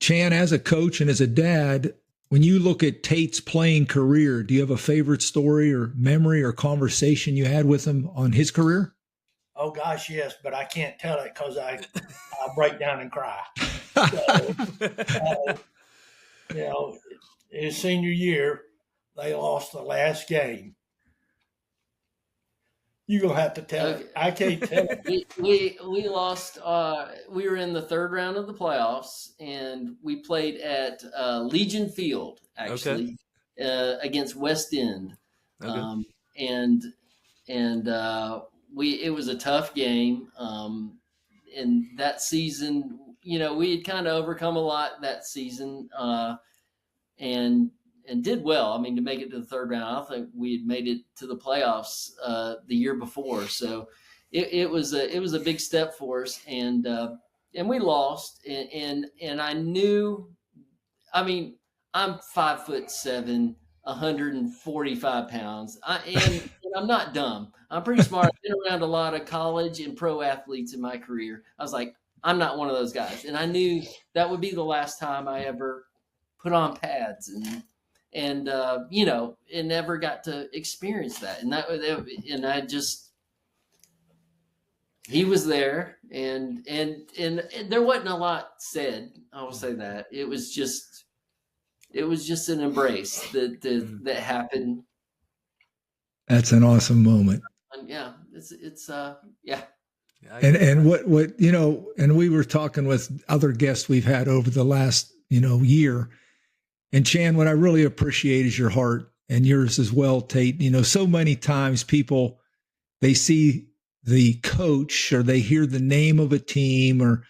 Chan, as a coach and as a dad, when you look at Tate's playing career, do you have a favorite story or memory or conversation you had with him on his career? Oh gosh, yes, but I can't tell it because I'll break down and cry. So, his senior year, they lost the last game. You're gonna have to tell it. I can't tell it. We lost. We were in the third round of the playoffs, and we played at Legion Field actually against West End, and it was a tough game. And that season, we had kind of overcome a lot that season, and did well. I mean, to make it to the third round, I don't think we had made it to the playoffs the year before. So it was a big step for us, and we lost. And I knew, I mean, I'm 5'7", 145 pounds. And I'm not dumb. I'm pretty smart. I've been around a lot of college and pro athletes in my career. I was like, I'm not one of those guys. And I knew that would be the last time I ever put on pads and never got to experience that. And I just, he was there and there wasn't a lot said. I will say that it was just an embrace that happened. That's an awesome moment. And yeah, it's yeah. And what and we were talking with other guests we've had over the last year. And Chan, what I really appreciate is your heart, and yours as well, Tate. So many times people, they see the coach or they hear the name of a team,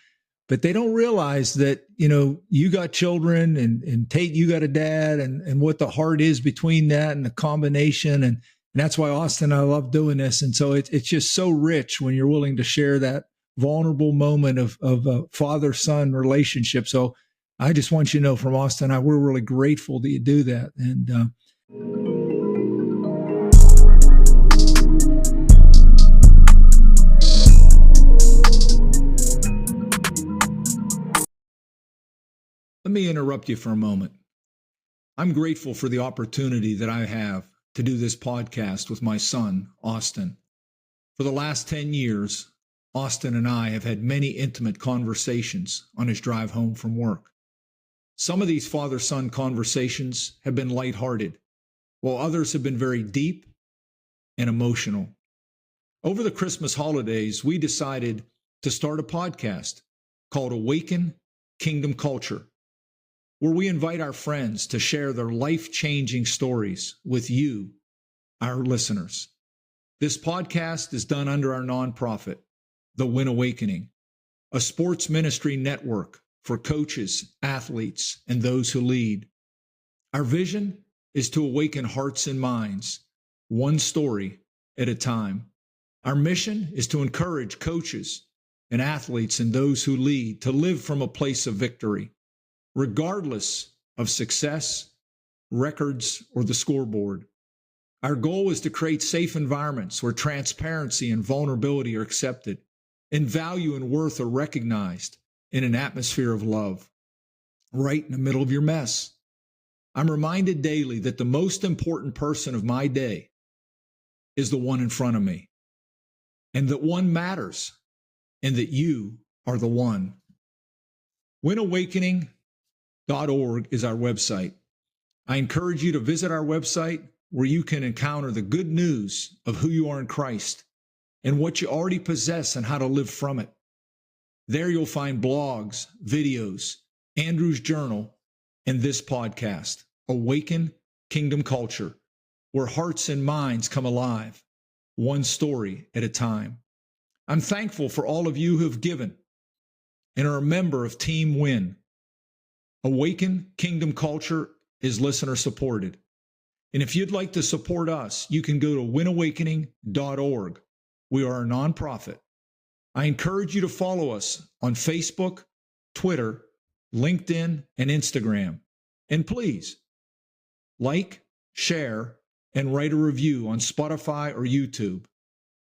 but they don't realize that, you got children and Tate, you got a dad, and what the heart is between that and the combination. And that's why, Austin, I love doing this. And so it's just so rich when you're willing to share that vulnerable moment of a father-son relationship. So I just want you to know from Austin, we're really grateful that you do that. And let me interrupt you for a moment. I'm grateful for the opportunity that I have to do this podcast with my son, Austin. For the last 10 years, Austin and I have had many intimate conversations on his drive home from work. Some of these father-son conversations have been lighthearted, while others have been very deep and emotional. Over the Christmas holidays, we decided to start a podcast called Awaken Kingdom Culture, where we invite our friends to share their life-changing stories with you, our listeners. This podcast is done under our nonprofit, The Win Awakening, a sports ministry network for coaches, athletes, and those who lead. Our vision is to awaken hearts and minds, one story at a time. Our mission is to encourage coaches and athletes and those who lead to live from a place of victory, regardless of success, records, or the scoreboard. Our goal is to create safe environments where transparency and vulnerability are accepted, and value and worth are recognized in an atmosphere of love, right in the middle of your mess. I'm reminded daily that the most important person of my day is the one in front of me, and that one matters, and that you are the one. WinAwakening.org is our website. I encourage you to visit our website where you can encounter the good news of who you are in Christ and what you already possess and how to live from it. There you'll find blogs, videos, Andrew's journal, and this podcast, Awaken Kingdom Culture, where hearts and minds come alive, one story at a time. I'm thankful for all of you who have given and are a member of Team Win. Awaken Kingdom Culture is listener supported. And if you'd like to support us, you can go to winawakening.org. We are a nonprofit. I encourage you to follow us on Facebook, Twitter, LinkedIn, and Instagram. And please like, share, and write a review on Spotify or YouTube.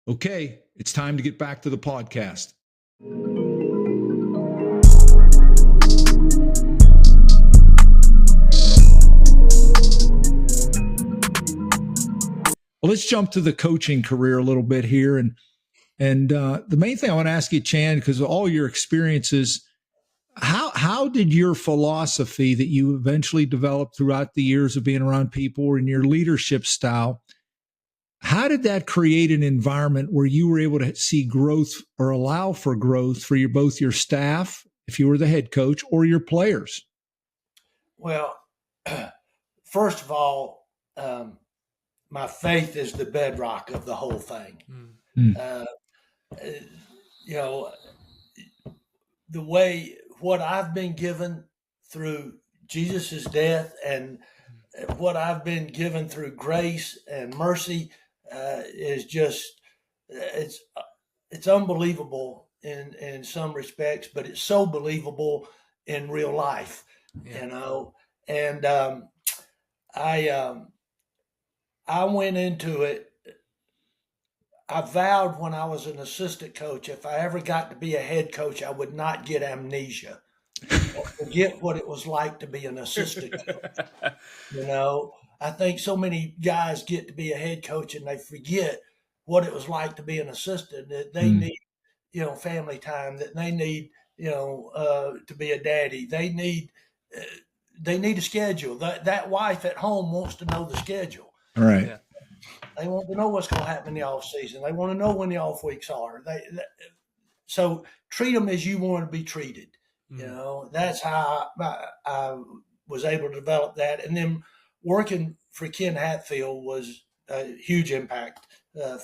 Okay, it's time to get back to the podcast. Well, let's jump to the coaching career a little bit here. And the main thing I want to ask you, Chan, because of all your experiences, how did your philosophy that you eventually developed throughout the years of being around people and your leadership style, how did that create an environment where you were able to see growth or allow for growth for both your staff, if you were the head coach, or your players? Well, first of all, my faith is the bedrock of the whole thing. You know, the way what I've been given through Jesus's death and what I've been given through grace and mercy is just it's unbelievable in some respects, but it's so believable in real life, you know. And I went into it. I vowed when I was an assistant coach, if I ever got to be a head coach, I would not get amnesia. Forget what it was like to be an assistant coach. You know, I think so many guys get to be a head coach and they forget what it was like to be an assistant, that they need, you know, family time, that they need, you know, to be a daddy. They need a schedule. That wife at home wants to know the schedule. All right. Yeah. They want to know what's going to happen in the off season. They want to know when the off weeks are. So treat them as you want to be treated. You know, that's how I was able to develop that. And then working for Ken Hatfield was a huge impact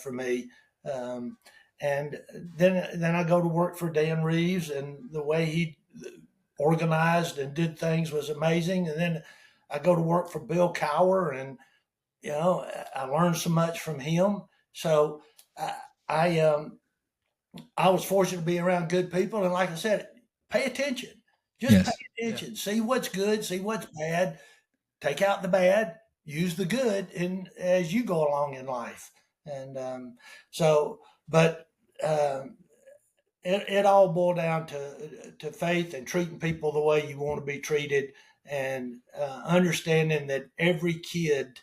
for me. And then I go to work for Dan Reeves, and the way he organized and did things was amazing. And then I go to work for Bill Cower, and you know, I learned so much from him. So I was fortunate to be around good people. And like I said, pay attention. Just pay attention. Yeah. See what's good. See what's bad. Take out the bad. Use the good as you go along in life. And it all boiled down to faith and treating people the way you want to be treated, and understanding that every kid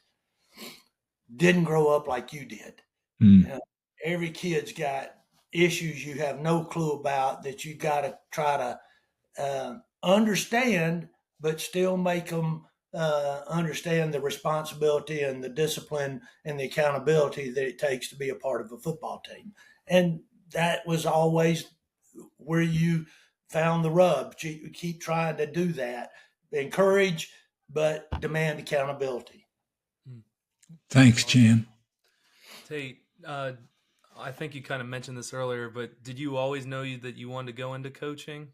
didn't grow up like you did. You know, every kid's got issues you have no clue about that you got to try to understand, but still make them understand the responsibility and the discipline and the accountability that it takes to be a part of a football team. And that was always where you found the rub. Keep trying to do that. Encourage, but demand accountability. Thanks, Chan. Tate, I think you kind of mentioned this earlier, but did you always know that you wanted to go into coaching?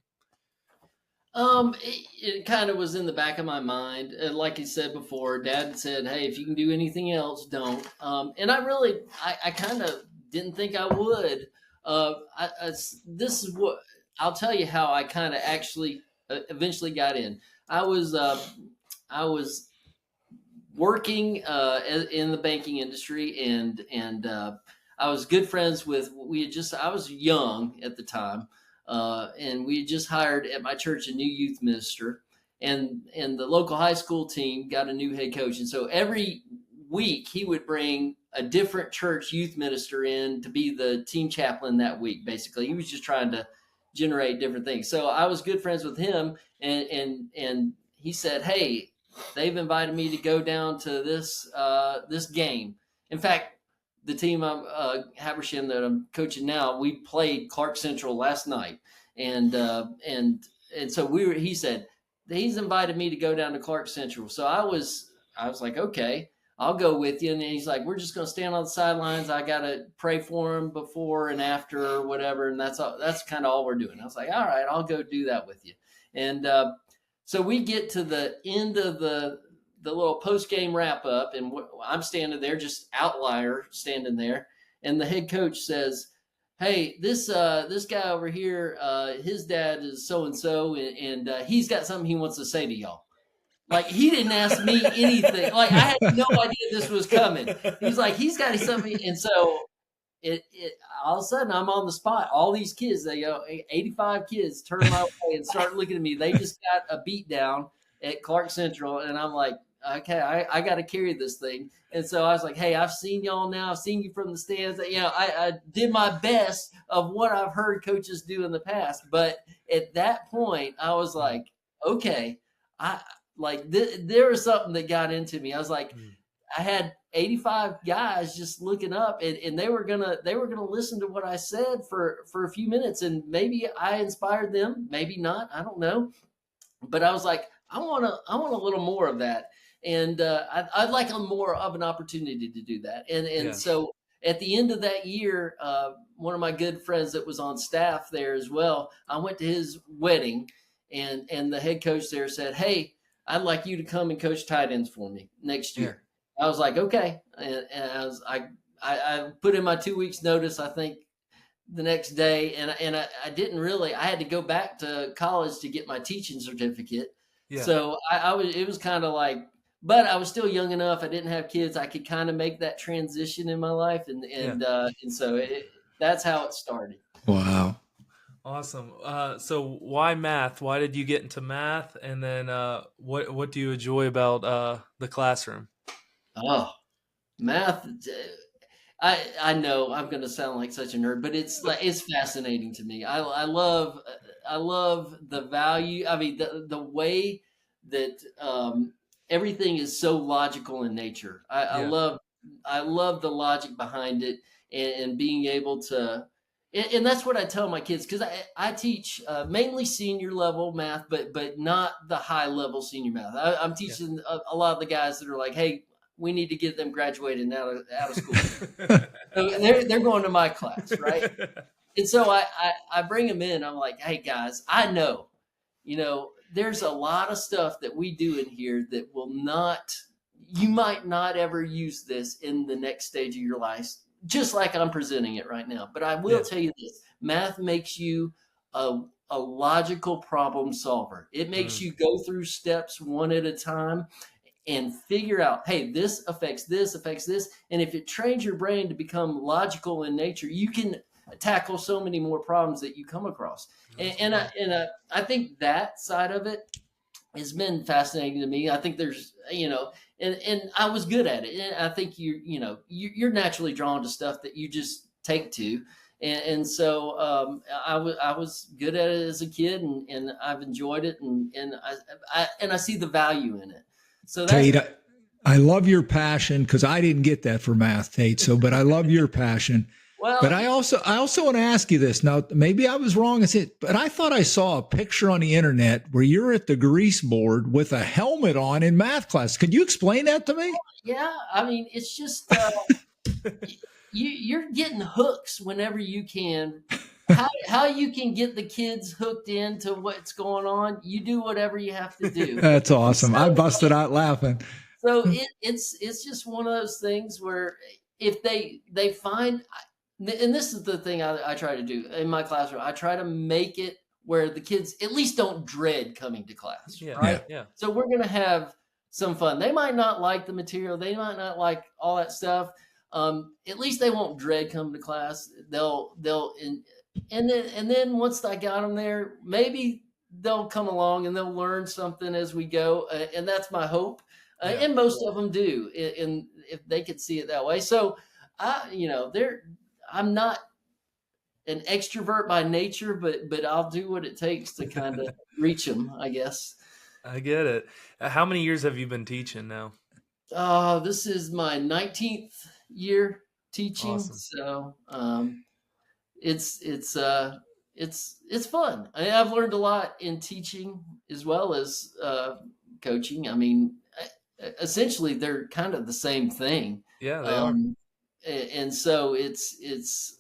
It kind of was in the back of my mind. Like you said before, Dad said, "Hey, if you can do anything else, don't." And I kind of didn't think I would. This is what I'll tell you how I kind of actually eventually got in. I was working in the banking industry, and I was good friends with. I was young at the time. And we just hired at my church a new youth minister, and the local high school team got a new head coach. And so every week he would bring a different church youth minister in to be the team chaplain that week. Basically, he was just trying to generate different things. So I was good friends with him, and he said, "Hey, they've invited me to go down to this game." In fact, the team Habersham that I'm coaching now, we played Clark Central last night, and so he said he's invited me to go down to Clark Central. So I was like, okay, I'll go with you. And then he's like, we're just going to stand on the sidelines. I got to pray for him before and after or whatever, and that's kind of all we're doing. I was like, all right, I'll go do that with you. And so we get to the end of the little post-game wrap-up, and I'm standing there, just outlier standing there, and the head coach says, hey, this guy over here, his dad is so and so, and he's got something he wants to say to y'all. Like, he didn't ask me anything. Like, I had no idea this was coming. He's like, he's got something, and so it all of a sudden I'm on the spot. All these kids, 85 kids, turn my way and start looking at me. They just got a beat down at Clark Central, and I'm like, okay, I got to carry this thing. And so I was like, hey, I've seen y'all now. I've seen you from the stands. I did my best of what I've heard coaches do in the past. But at that point, I was like, okay, there was something that got into me. I was like, I had 85 guys just looking up, and they were gonna listen to what I said for a few minutes, and maybe I inspired them, maybe not, I don't know. But I was like, I want a little more of that, and I'd like more of an opportunity to do that. And so at the end of that year, one of my good friends that was on staff there as well, I went to his wedding, and the head coach there said, hey, I'd like you to come and coach tight ends for me next year. I was like, okay. And I put in my 2 weeks notice, I think, the next day. And I didn't really, I had to go back to college to get my teaching certificate. Yeah. So it was kind of like, but I was still young enough. I didn't have kids. I could kind of make that transition in my life. And so that's how it started. Wow. Awesome. So why math? Why did you get into math? And then what do you enjoy about the classroom? Oh, math. I know I'm going to sound like such a nerd, but it's fascinating to me. I love the value. I mean, the way that everything is so logical in nature. I love the logic behind it, and being able to. And that's what I tell my kids, because I teach mainly senior level math, but not the high level senior math. I'm teaching a lot of the guys that are like, hey, we need to get them graduated and out of school. So they're going to my class, right? And so I bring them in. I'm like, hey guys, I know, there's a lot of stuff that we do in here that you might not ever use this in the next stage of your life, just like I'm presenting it right now. But I will tell you this: math makes you a logical problem solver. It makes you go through steps one at a time and figure out, hey, this affects this, affects this. And if it trains your brain to become logical in nature, you can tackle so many more problems that you come across. And I think that side of it has been fascinating to me. I think there's, and I was good at it. And I think you're naturally drawn to stuff that you just take to. And so I was good at it as a kid, and I've enjoyed it, and I see the value in it. So Tate, I love your passion, because I didn't get that for math, Tate. But I love your passion. Well, but I also want to ask you this. Now, maybe I was wrong, but I thought I saw a picture on the internet where you're at the grease board with a helmet on in math class. Could you explain that to me? Yeah, I mean, it's just you're getting hooks whenever you can. How you can get the kids hooked into what's going on, you do whatever you have to do. That's awesome. I busted out laughing. So it's just one of those things where if they find, and this is the thing I try to do in my classroom, I try to make it where the kids at least don't dread coming to class. Right? Yeah. So we're going to have some fun. They might not like the material. They might not like all that stuff. At least they won't dread coming to class. And then once I got them there, maybe they'll come along and they'll learn something as we go. And that's my hope. And most of them do, and if they could see it that way. So I'm not an extrovert by nature, but I'll do what it takes to kind of reach them, I guess. I get it. How many years have you been teaching now? This is my 19th year teaching. Awesome. So, it's fun. I've learned a lot in teaching as well as coaching. I mean, essentially they're kind of the same thing. Yeah, they are. And so it's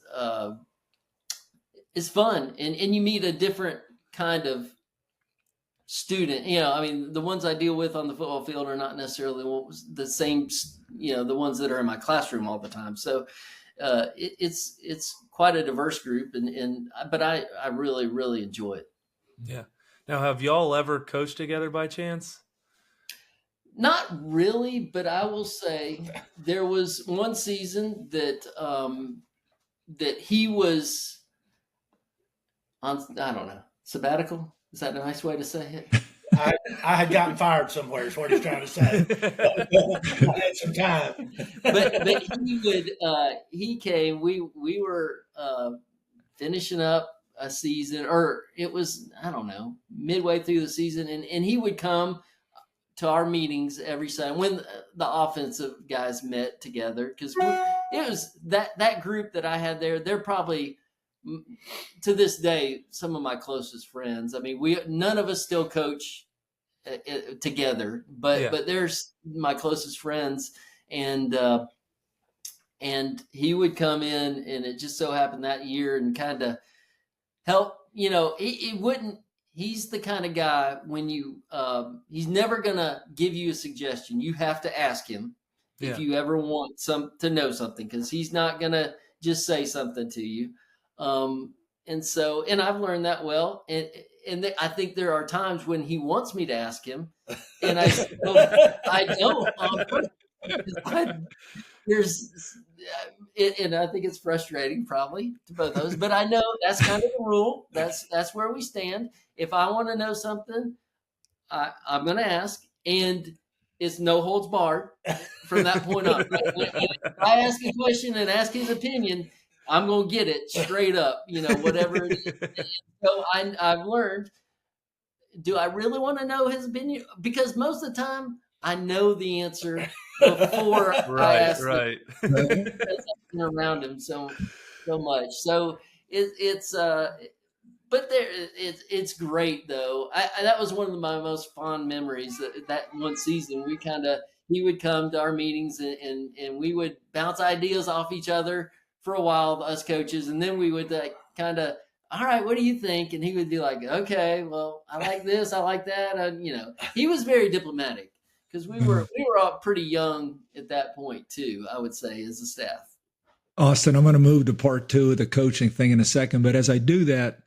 fun, and you meet a different kind of student. I mean, the ones I deal with on the football field are not necessarily the same, the ones that are in my classroom all the time. So it's quite a diverse group, but I really, really enjoy it. Yeah. Now, have y'all ever coached together by chance? Not really, but I will say there was one season that that he was on, I don't know, sabbatical. Is that a nice way to say it? I had gotten fired somewhere, is what he's trying to say. I had some time. But he would, he came, we were finishing up a season, or it was, I don't know, midway through the season, and he would come to our meetings every Sunday when the offensive guys met together, because it was that group that I had there. They're probably, to this day, some of my closest friends. I mean, none of us still coach together, but there's my closest friends, and he would come in, and it just so happened that year, and kind of help. It wouldn't. He's the kind of guy when he's never gonna give you a suggestion. You have to ask him if you ever want to know something, because he's not gonna just say something to you. And I've learned that well. And I think there are times when he wants me to ask him, and I don't. And I think it's frustrating probably to both of us, but I know that's kind of the rule. That's where we stand. If I want to know something, I'm going to ask, and it's no holds barred from that point on. If I ask a question and ask his opinion, I'm going to get it straight up, whatever it is. So I've learned, do I really want to know his opinion? Because most of the time I know the answer before I ask him, because I've been around him so much. So it's great though. That was one of my most fond memories. That one season, he would come to our meetings, and we would bounce ideas off each other for a while, us coaches, and then we would kind of, all right, what do you think? And he would be like, okay, well, I like this, I like that. He was very diplomatic, because we were all pretty young at that point too, I would say, as a staff. Austin, I'm going to move to part 2 of the coaching thing in a second, but as I do that,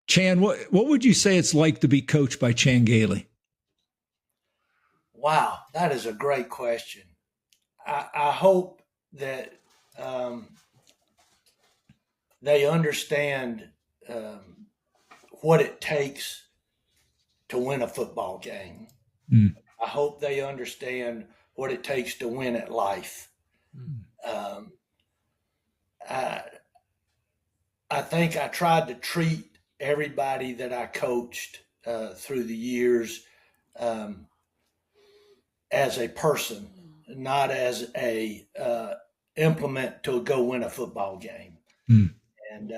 Chan, what would you say it's like to be coached by Chan Gailey? Wow, that is a great question. I hope that they understand what it takes to win a football game. Mm. I hope they understand what it takes to win at life. I think I tried to treat everybody that I coached through the years as a person, not as a implement to go win a football game. Mm. And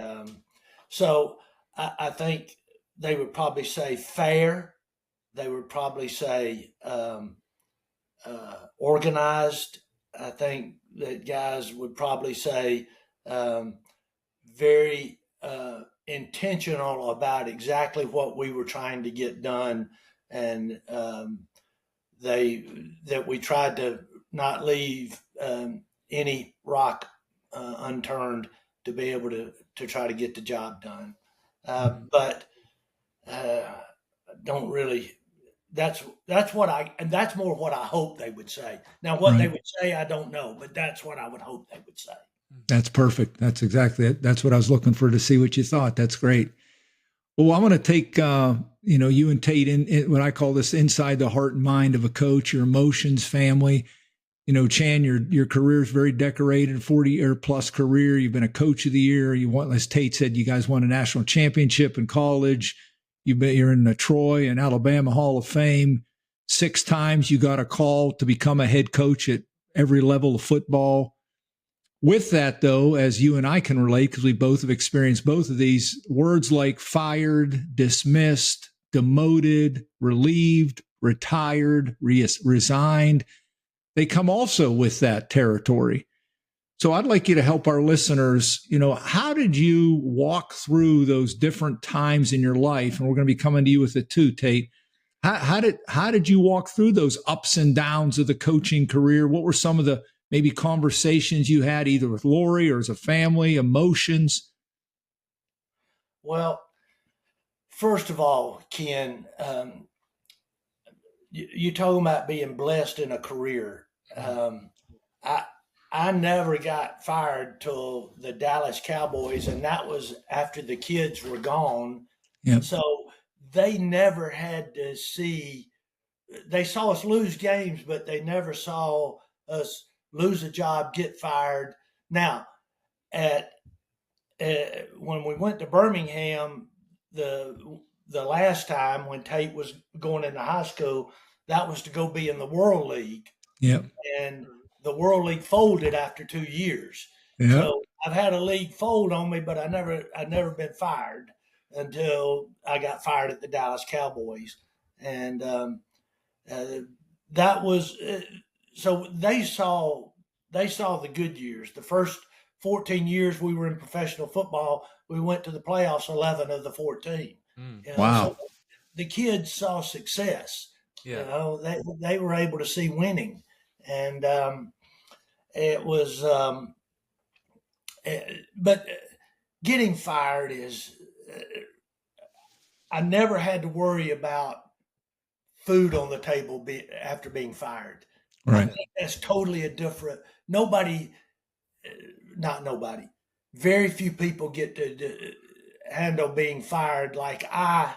so I think they would probably say fair. They would probably say organized. I think that guys would probably say very intentional about exactly what we were trying to get done, and that we tried to not leave any rock unturned to be able to try to get the job done. But don't really. That's more what I hope they would say. Now, what they would say, I don't know, but that's what I would hope they would say. That's perfect. That's exactly it. That's what I was looking for, to see what you thought. That's great. Well, I want to take, you and Tate in what I call this inside the heart and mind of a coach, your emotions, family. Chan, your career is very decorated, 40-year plus career. You've been a coach of the year. As Tate said, you guys won a national championship in college. You're in the Troy and Alabama Hall of Fame. 6 times you got a call to become a head coach at every level of football. With that, though, as you and I can relate, because we both have experienced both of these, words like fired, dismissed, demoted, relieved, retired, resigned, they come also with that territory. So I'd like you to help our listeners, how did you walk through those different times in your life? And we're going to be coming to you with it too, Tate. How did you walk through those ups and downs of the coaching career? What were some of the maybe conversations you had either with Lori or as a family, emotions? Well, first of all, Ken, you talking about being blessed in a career. I I never got fired till the Dallas Cowboys, and that was after the kids were gone. Yep. So they never had to see. They saw us lose games, but they never saw us lose a job, get fired. Now, at when we went to Birmingham, the last time when Tate was going into high school, that was to go be in the World League, Yep. and the World League folded after 2 years. Yep. So I've had a league fold on me, but I've never been fired until I got fired at the Dallas Cowboys, and uh, that was so they saw the good years. The first 14 years we were in professional football, we went to the playoffs 11 of the 14. Wow. So the kids saw success. Yeah. They were able to see winning, and it was. But getting fired is. I never had to worry about food on the table after being fired. Right. I think that's totally a different. Nobody, not nobody. Very few people get to handle being fired like I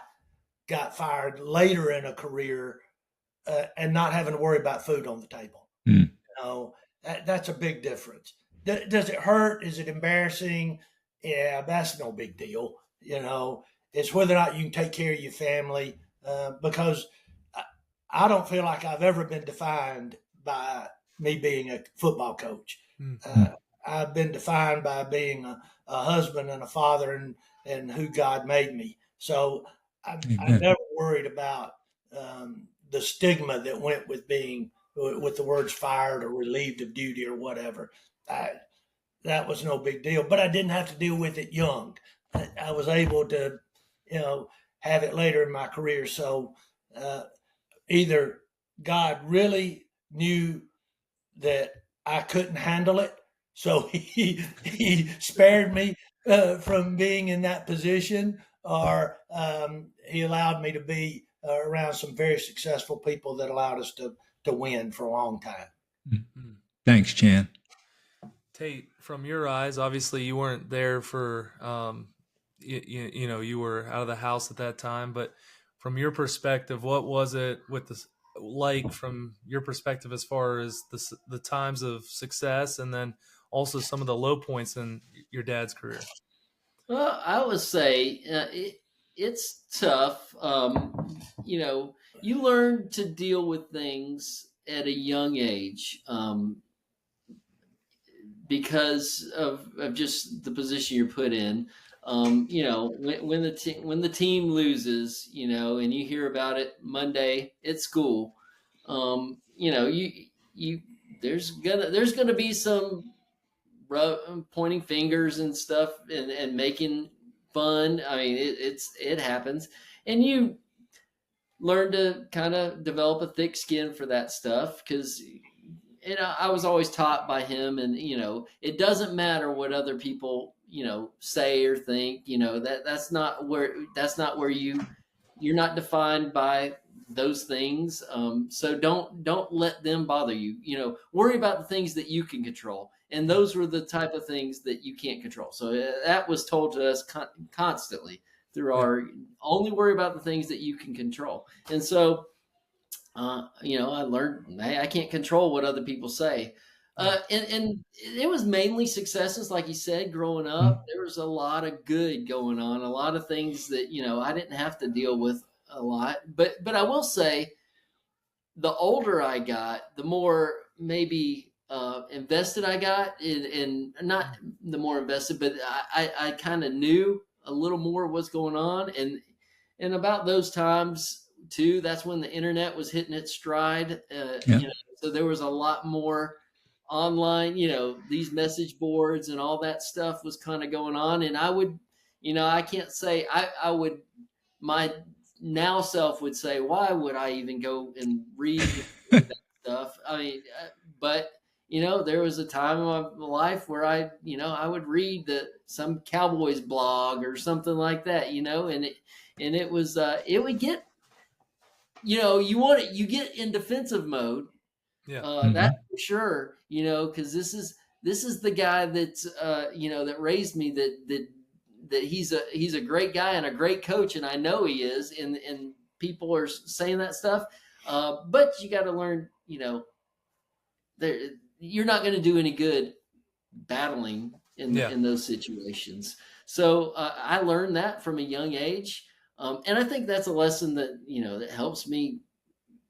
got fired later in a career and not having to worry about food on the table. Mm. That's a big difference. Does it hurt? Is it embarrassing? Yeah, that's no big deal. It's whether or not you can take care of your family because I don't feel like I've ever been defined by me being a football coach. I've been defined by being a husband and a father and who God made me. So I never worried about the stigma that went with being with the words fired or relieved of duty or whatever. That was no big deal, but I didn't have to deal with it young. I was able to, have it later in my career. So either God really knew that I couldn't handle it, so he spared me from being in that position, or he allowed me to be around some very successful people that allowed us to win for a long time. Mm-hmm. Thanks, Chan. Tate, from your eyes, obviously you weren't there for, you were out of the house at that time, but from your perspective, what was it like from your perspective as far as the times of success and then also some of the low points in your dad's career? Well, I would say it's tough. You learn to deal with things at a young age because of just the position you're put in. When the team loses, and you hear about it Monday at school, you there's gonna be some pointing fingers and stuff and making fun. I mean, it happens, and you learn to kind of develop a thick skin for that stuff because I was always taught by him, and it doesn't matter what other people say or think. That's not where you're not defined by those things. So don't let them bother you. Worry about the things that you can control, and those were the type of things that you can't control. So that was told to us constantly through our only worry about the things that you can control. And so I learned I can't control what other people say. And it was mainly successes, like you said, growing up. There was a lot of good going on, a lot of things that I didn't have to deal with a lot. But I will say, the older I got, the more maybe invested I got, in not the more invested, but I kind of knew a little more what's going on, and about those times too, that's when the internet was hitting its stride. So there was a lot more online, these message boards and all that stuff was kind of going on. And I would, I can't say I would, my now self would say, why would I even go and read that stuff? I mean, but there was a time in my life where I would read some Cowboys blog or something like that, and it was, it would get, you get in defensive mode. Yeah. That's for sure, because this is the guy that's, that raised me, that he's a great guy and a great coach. And I know he is, and people are saying that stuff. But you got to learn, you're not going to do any good battling in those situations. So I learned that from a young age. And I think that's a lesson that, that helps me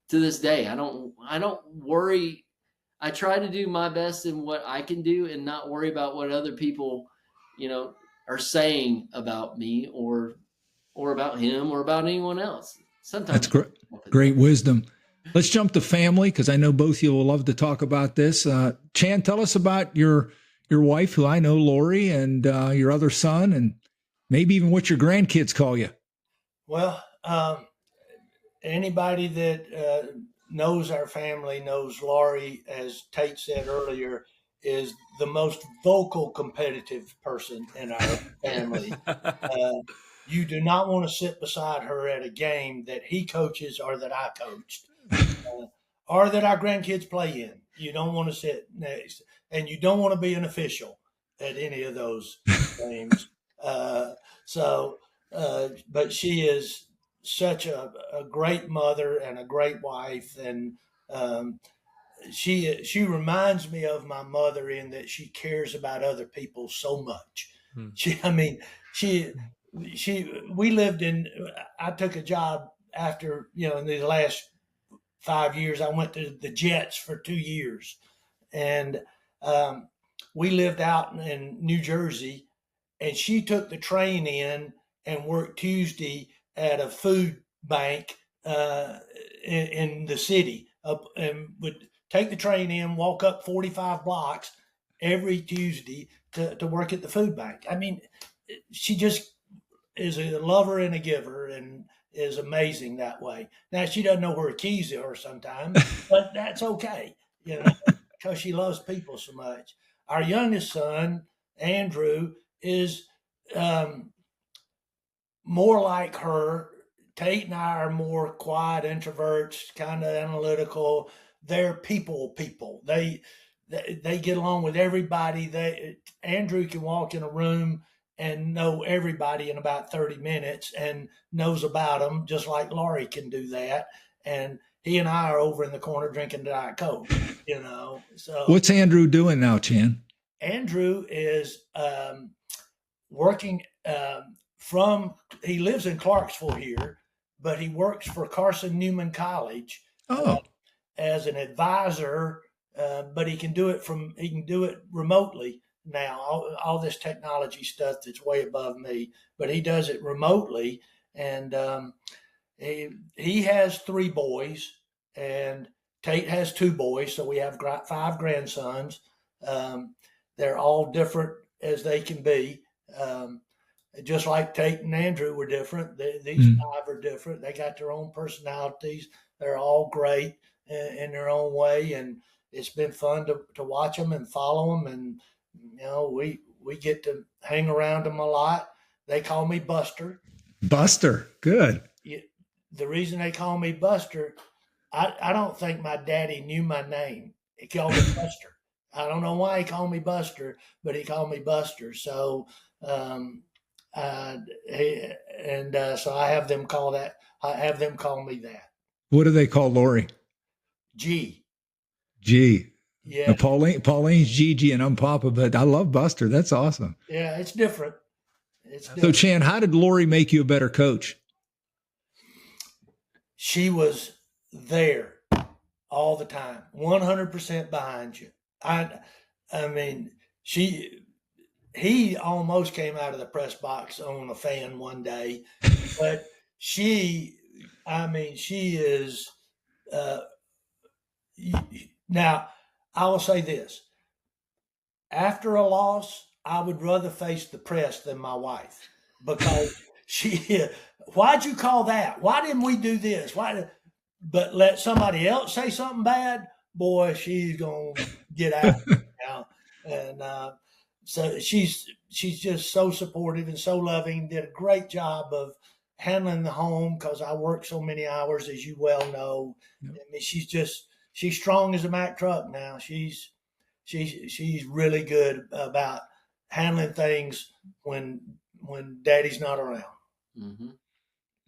to this day. I don't worry. I try to do my best in what I can do and not worry about what other people, are saying about me or about him or about anyone else. Sometimes that's great wisdom. Let's jump to family, because I know both of you will love to talk about this. Chan, tell us about your wife, who I know, Lori, and your other son, and maybe even what your grandkids call you. Well, anybody that knows our family knows Lori, as Tate said earlier, is the most vocal, competitive person in our family. You do not want to sit beside her at a game that he coaches or that I coached, or that our grandkids play in. You don't want to sit next, and you don't want to be an official at any of those games. But she is such a great mother and a great wife, and she reminds me of my mother in that she cares about other people so much. We lived in. I took a job after, in the last 5 years. I went to the Jets for 2 years, and we lived out in New Jersey, and she took the train in and worked Tuesday at a food bank in the city, and would take the train in, walk up 45 blocks every Tuesday to work at the food bank. I mean, she just is a lover and a giver, and is amazing that way. Now, she doesn't know where her keys are sometimes, but that's okay, because she loves people so much. Our youngest son, Andrew, is more like her. Tate and I are more quiet introverts, kind of analytical. They're people. They get along with everybody. Andrew can walk in a room and know everybody in about 30 minutes and knows about them, just like Laurie can do that. And he and I are over in the corner drinking Diet Coke, So what's Andrew doing now, Chan? Andrew is working he lives in Clarksville here, but he works for Carson Newman College as an advisor. But he can do it remotely now. All this technology stuff that's way above me, but he does it remotely. And he has 3 boys, and Tate has 2 boys, so we have 5 grandsons. They're all different as they can be. Just like Tate and Andrew were different, these 5 are different. They got their own personalities. They're all great in their own way, and it's been fun to watch them and follow them. And we get to hang around them a lot. They call me Buster. Buster, good. The reason they call me Buster, I don't think my daddy knew my name. He called me Buster. I don't know why he called me Buster, but he called me Buster. So. So I have them call me that. What do they call Lori? G. Yeah. Pauline's Gigi, and I'm Papa, but I love Buster. That's awesome. Yeah, it's different. So, Chan, how did Lori make you a better coach? She was there all the time, 100% behind you. I mean, he almost came out of the press box on a fan one day, but she is, now I will say this. After a loss, I would rather face the press than my wife, because why'd you call that? Why didn't we do this? But let somebody else say something bad, boy, she's gonna get out now. And so she's just so supportive and so loving. Did a great job of handling the home because I work so many hours, as you well know. Yep. I mean, she's strong as a Mack truck now. She's really good about handling things when Daddy's not around. Mm-hmm.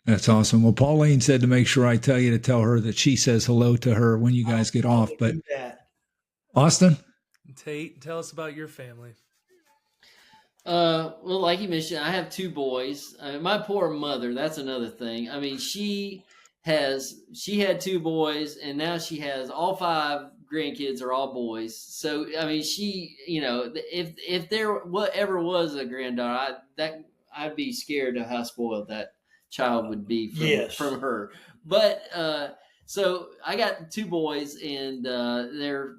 That's awesome. Well, Pauline said to make sure I tell you to tell her that she says hello to her when you guys get off. But Do that. Austin? Tate, tell us about your family. Well, like you mentioned, I have two boys. My poor mother, that's another thing. I mean, she had two boys, and now she has all five grandkids are all boys. So, I mean, she, if there ever was a granddaughter, I'd be scared of how spoiled that child would be from her. But so I got two boys, and they're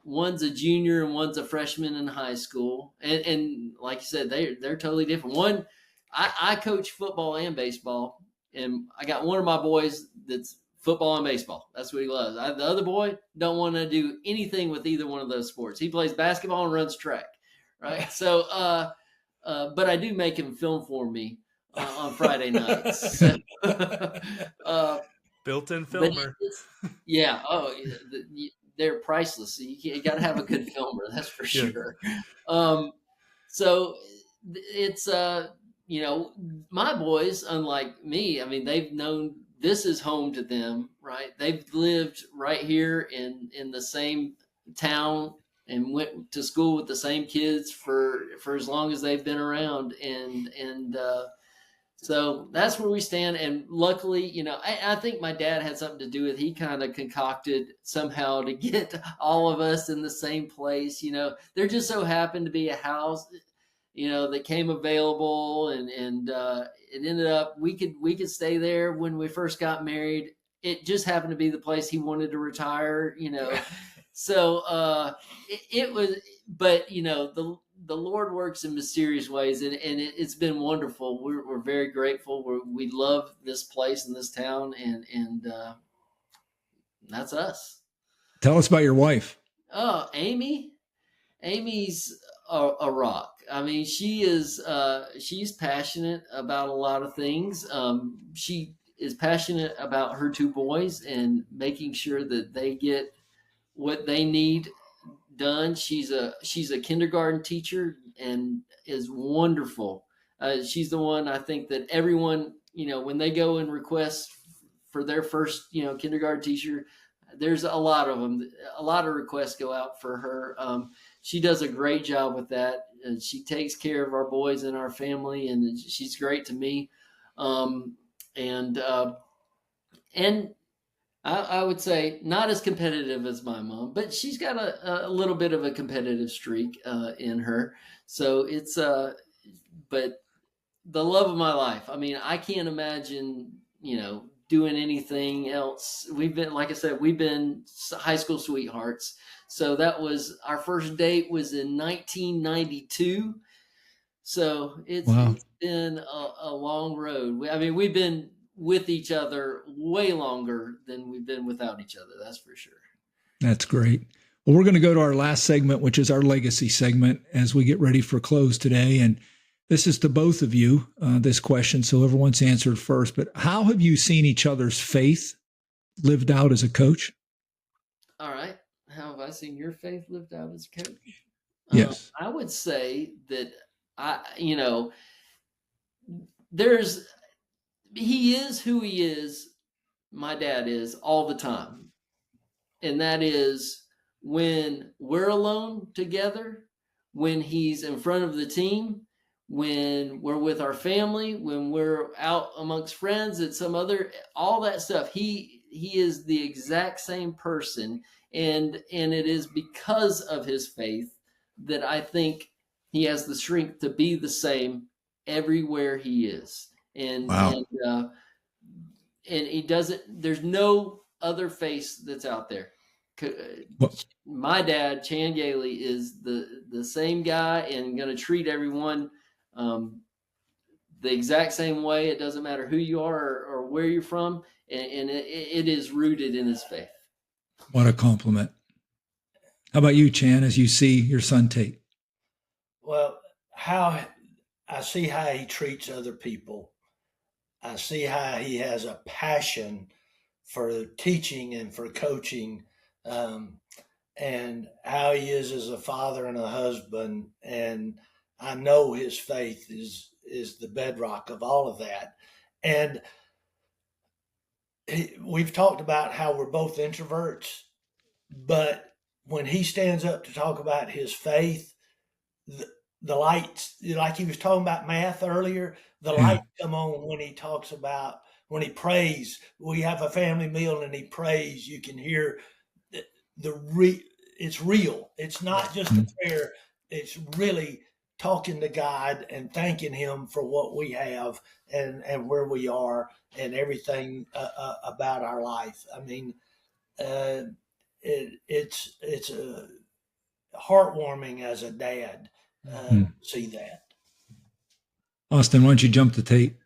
one's a junior and one's a freshman in high school, and like you said, they're totally different. One, I coach football and baseball, and I got one of my boys that's football and baseball. That's what he loves. The other boy don't want to do anything with either one of those sports. He plays basketball and runs track, right? So, but I do make him film for me on Friday nights. So, built-in filmer. Yeah. Oh, they're priceless. So you got to have a good filmer, that's for sure. So it's my boys, unlike me, I mean, they've known this is home to them, right? They've lived right here in the same town and went to school with the same kids for as long as they've been around, and so that's where we stand. And luckily, I think my dad had something to do with, he kind of concocted somehow to get all of us in the same place. There just so happened to be a house, that came available, and it ended up, we could stay there when we first got married. It just happened to be the place he wanted to retire, So it was, but the Lord works in mysterious ways, and it's been wonderful. We're very grateful. We love this place and this town, and that's us. Tell us about your wife. Oh, Amy's a rock. I mean, she's passionate about a lot of things. She is passionate about her two boys and making sure that they get what they need done. She's a kindergarten teacher and is wonderful. She's the one, I think, that everyone, when they go and request for their first, kindergarten teacher, there's a lot of them. A lot of requests go out for her. She does a great job with that. And she takes care of our boys and our family, and she's great to me. And I would say not as competitive as my mom, but she's got a little bit of a competitive streak in her. So it's but the love of my life. I mean, I can't imagine, doing anything else. We've been, like I said, we've been high school sweethearts. So that was, our first date was in 1992. So it's been a long road. We've been with each other way longer than we've been without each other. That's for sure. That's great. Well, we're going to go to our last segment, which is our legacy segment, as we get ready for close today. And this is to both of you, this question, so everyone's answered first. But how have you seen each other's faith lived out as a coach? All right. How have I seen your faith lived out as a coach? Yes. I would say that he is who he is, my dad is, all the time. And that is when we're alone together, when he's in front of the team, when we're with our family, when we're out amongst friends at some other, all that stuff. He is the exact same person. And it is because of his faith that I think he has the strength to be the same everywhere he is. And he doesn't, there's no other face that's out there. My dad, Team Gailey, is the same guy and going to treat everyone the exact same way. It doesn't matter who you are or where you're from. And it is rooted in his faith. What a compliment. How about you, Chan, as you see your son Tate? Well, how I see how he treats other people. I see how he has a passion for teaching and for coaching, um, and how he is as a father and a husband. And I know his faith is the bedrock of all of that. And we've talked about how we're both introverts, but when he stands up to talk about his faith, the, the lights, like he was talking about math earlier, the Yeah. lights come on when he talks about, when he prays. We have a family meal and he prays. You can hear it's real. It's not just a prayer. It's really talking to God and thanking him for what we have and where we are and everything about our life. I mean, uh, it's a heartwarming as a dad to see that. Austin, why don't you jump to Tate?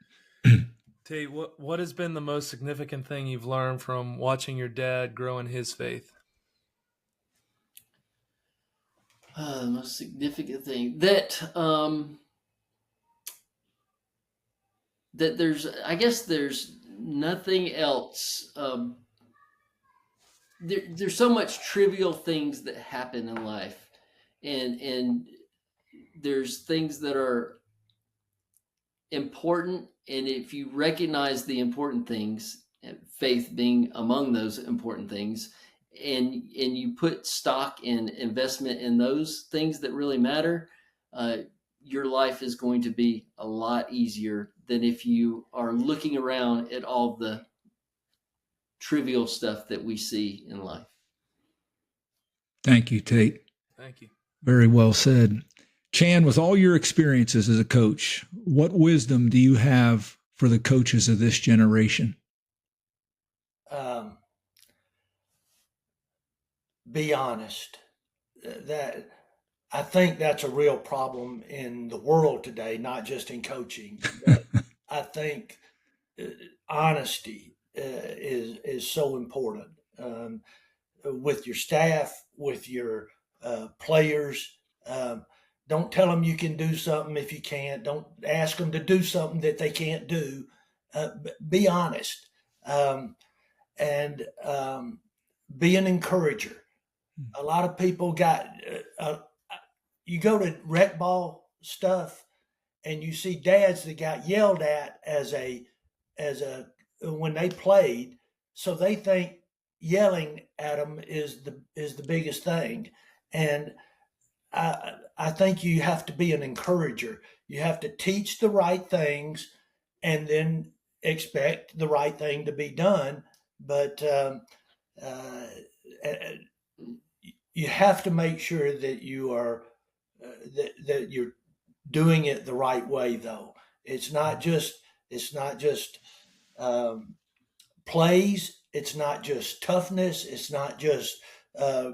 Tate, what has been the most significant thing you've learned from watching your dad grow in his faith? The most significant thing that that I guess there's nothing else. There's so much trivial things that happen in life, and there's things that are important, and if you recognize the important things, faith being among those important things, and you put stock and investment in those things that really matter, your life is going to be a lot easier than if you are looking around at all the trivial stuff that we see in life. Thank you, Tate. Thank you. Very well said. Chan, with all your experiences as a coach, what wisdom do you have for the coaches of this generation? Be honest. That I think that's a real problem in the world today, not just in coaching. But I think honesty is so important with your staff, with your players. Don't tell them you can do something if you can't. Don't ask them to do something that they can't do. Be honest, and be an encourager. A lot of people got. You go to rec ball stuff, and you see dads that got yelled at as a when they played, so they think yelling at them is the biggest thing. And I think you have to be an encourager. You have to teach the right things, and then expect the right thing to be done. But uh, you have to make sure that you are that you're doing it the right way. Though it's not just um, plays. It's not just toughness. It's not just uh,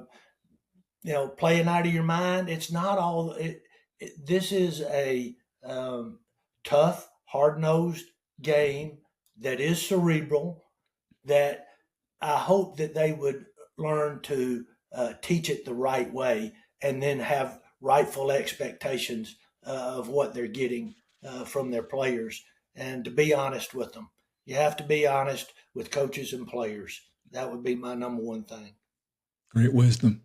playing out of your mind. It's not all. This is a tough, hard nosed game that is cerebral. That I hope that they would learn to teach it the right way, and then have rightful expectations of what they're getting from their players, and to be honest with them. You have to be honest with coaches and players. That would be my number one thing. Great wisdom.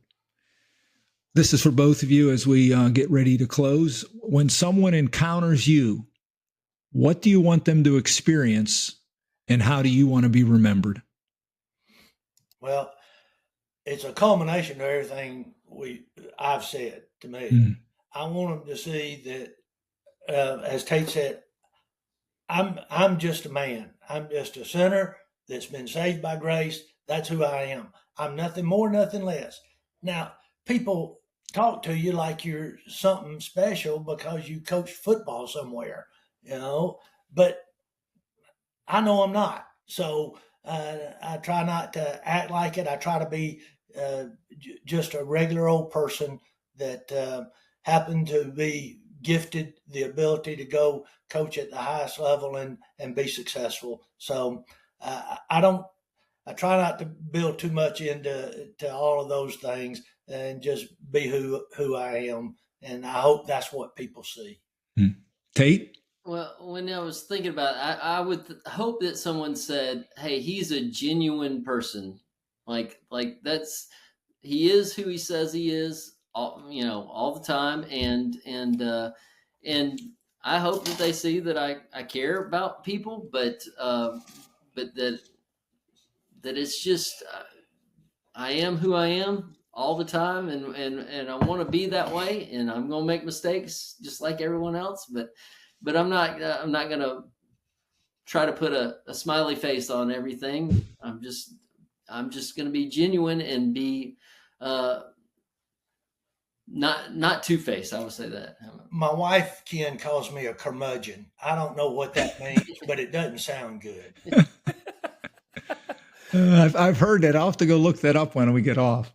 This is for both of you as we get ready to close. When someone encounters you, what do you want them to experience, and how do you want to be remembered? Well, it's a culmination of everything I've said to me. I want them to see that, as Tate said, I'm just a man. I'm just a sinner that's been saved by grace. That's who I am. I'm nothing more, nothing less. Now, people talk to you like you're something special because you coach football somewhere, but I know I'm not. So I try not to act like it. I try to be just a regular old person that happened to be gifted the ability to go coach at the highest level and be successful. So I don't I try not to build too much into all of those things and just be who I am. And I hope that's what people see. Tate? Well, when I was thinking about it, I would hope that someone said, "Hey, he's a genuine person. Like he is who he says he is, all the time." And I hope that they see that I care about people, but that it's just I am who I am all the time, and I want to be that way, and I'm gonna make mistakes just like everyone else, but I'm not gonna try to put a smiley face on everything. I'm just gonna be genuine and be not two faced. I would say that. My wife, Ken, calls me a curmudgeon. I don't know what that means, but it doesn't sound good. I've heard that. I'll have to go look that up when we get off.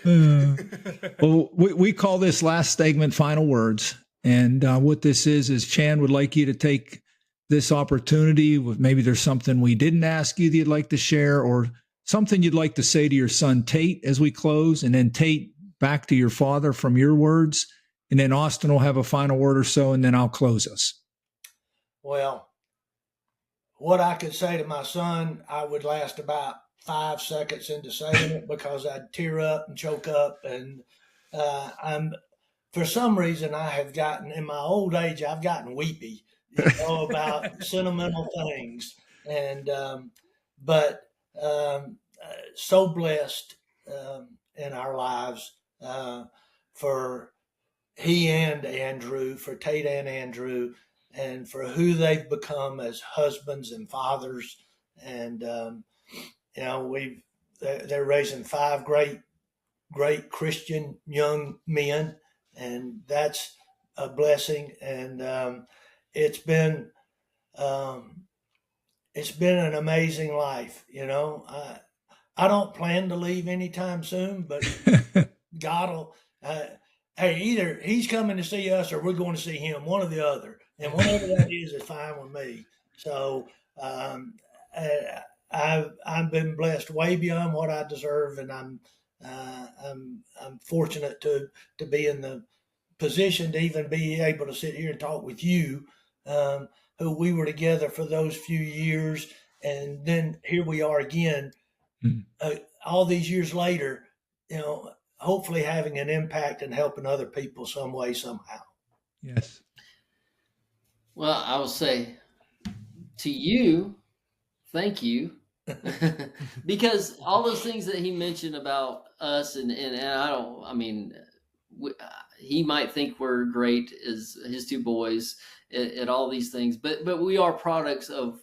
Well, we call this last segment final words. And what this is Chan would like you to take this opportunity with maybe there's something we didn't ask you that you'd like to share or something you'd like to say to your son, Tate, as we close. And then Tate, back to your father from your words. And then Austin will have a final word or so, and then I'll close us. Well, what I could say to my son, I would last about 5 seconds into saying it because I'd tear up and choke up. And for some reason, I have gotten, in my old age, I've gotten weepy, about sentimental things. And, so blessed in our lives for he and Andrew, for Tate and Andrew, and for who they've become as husbands and fathers. And, they're raising 5 great Christian young men, and that's a blessing. And it's been an amazing life. I don't plan to leave anytime soon, but God will. Hey, either he's coming to see us or we're going to see him, one or the other. And whatever that is fine with me. So I've been blessed way beyond what I deserve, and I'm fortunate to be in the position to even be able to sit here and talk with you, who we were together for those few years, and then here we are again, all these years later. Hopefully having an impact and helping other people some way, somehow. Yes. Well, I will say to you, thank you. Because all those things that he mentioned about us and he might think we're great as his 2 boys at all these things, but we are products of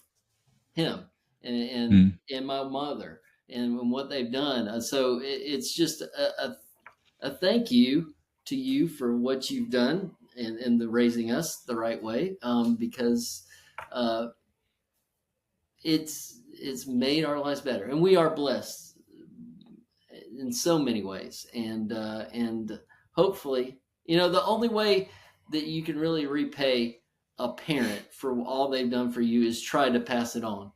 him and my mother and what they've done. So it's just a thank you to you for what you've done and the raising us the right way, because it's made our lives better, and we are blessed in so many ways. And hopefully, the only way that you can really repay a parent for all they've done for you is try to pass it on.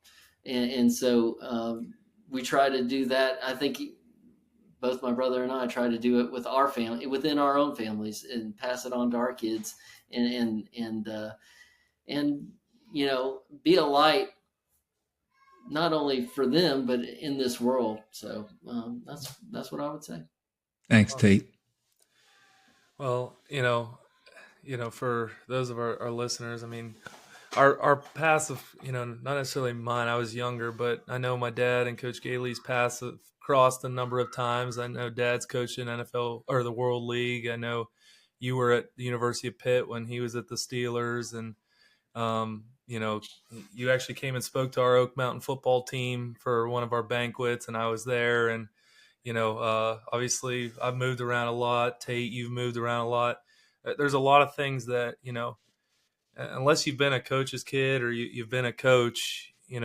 And so we try to do that. I think both my brother and I try to do it with our family, within our own families, and pass it on to our kids, and be a light, not only for them, but in this world. So that's what I would say. Thanks, Tate. Well, for those of our listeners, I mean, our paths of, not necessarily mine, I was younger, but I know my dad and Coach Gailey's paths have crossed a number of times. I know Dad's coaching NFL or the World League. I know you were at the University of Pitt when he was at the Steelers, and you actually came and spoke to our Oak Mountain football team for one of our banquets, and I was there. And obviously I've moved around a lot. Tate, you've moved around a lot. There's a lot of things that unless you've been a coach's kid or you've been a coach, you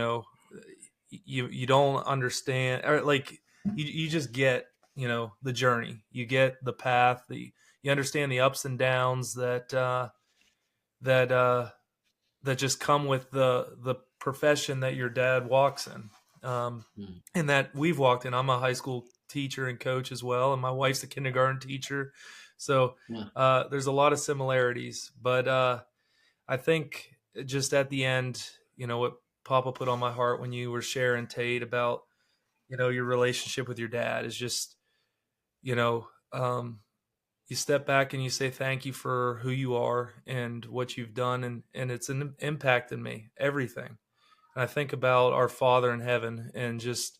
don't understand, or like you just get the journey, you get the path, you understand the ups and downs that just come with the profession that your dad walks in. and that we've walked in. I'm a high school teacher and coach as well, and my wife's a kindergarten teacher. So there's a lot of similarities. But I think just at the end, what Papa put on my heart when you were sharing, Tate, about, your relationship with your dad is just, you step back and you say thank you for who you are and what you've done, and it's an impact in me, everything. And I think about our Father in heaven and just,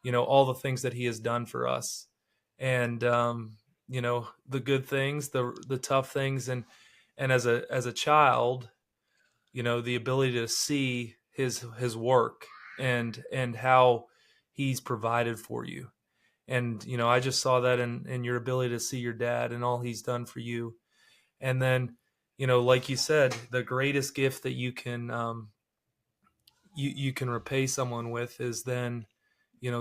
all the things that he has done for us, and the good things, the tough things, and as a child, the ability to see his work and how he's provided for you. And, I just saw that in your ability to see your dad and all he's done for you. And then, like you said, the greatest gift that you can, you can repay someone with is then,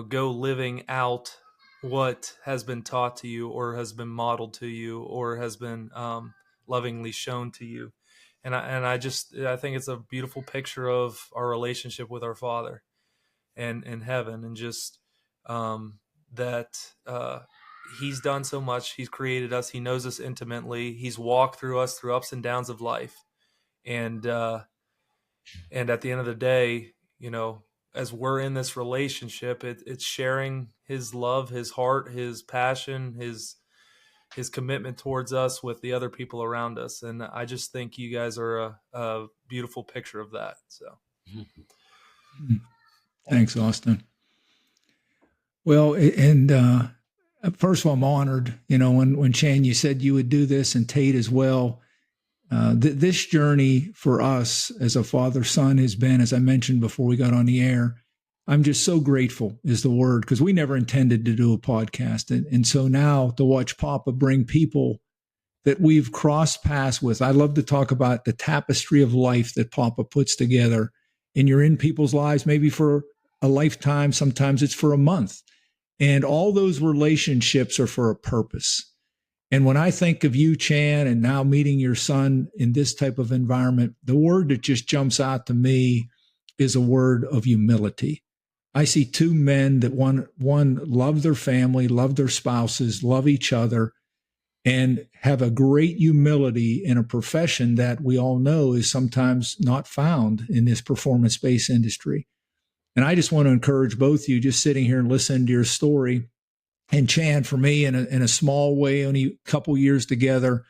go living out what has been taught to you or has been modeled to you or has been lovingly shown to you. And I think it's a beautiful picture of our relationship with our Father and in heaven, and just that he's done so much. He's created us. He knows us intimately. He's walked through us through ups and downs of life. And at the end of the day, as we're in this relationship, it's sharing his love, his heart, his passion, his commitment towards us with the other people around us. And I just think you guys are a beautiful picture of that. So thanks, Austin. Well, and first of all, I'm honored, when Chan, you said you would do this, and Tate as well. This journey for us as a father-son has been, as I mentioned before we got on the air, I'm just so grateful is the word, because we never intended to do a podcast. And so now to watch Papa bring people that we've crossed paths with. I love to talk about the tapestry of life that Papa puts together, and you're in people's lives maybe for a lifetime. Sometimes it's for a month. And all those relationships are for a purpose. And when I think of you, Chan, and now meeting your son in this type of environment, the word that just jumps out to me is a word of humility. I see two men that one love their family, love their spouses, love each other, and have a great humility in a profession that we all know is sometimes not found in this performance-based industry. And I just want to encourage both of you, just sitting here and listening to your story. And Chan, for me, in a small way, only a couple years together,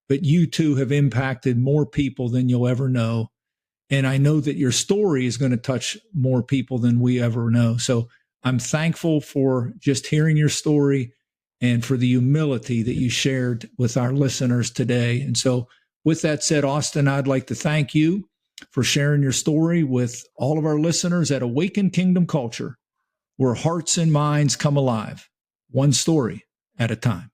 but you two have impacted more people than you'll ever know. And I know that your story is going to touch more people than we ever know. So I'm thankful for just hearing your story and for the humility that you shared with our listeners today. And so with that said, Austin, I'd like to thank you for sharing your story with all of our listeners at Awaken Kingdom Culture, where hearts and minds come alive, one story at a time.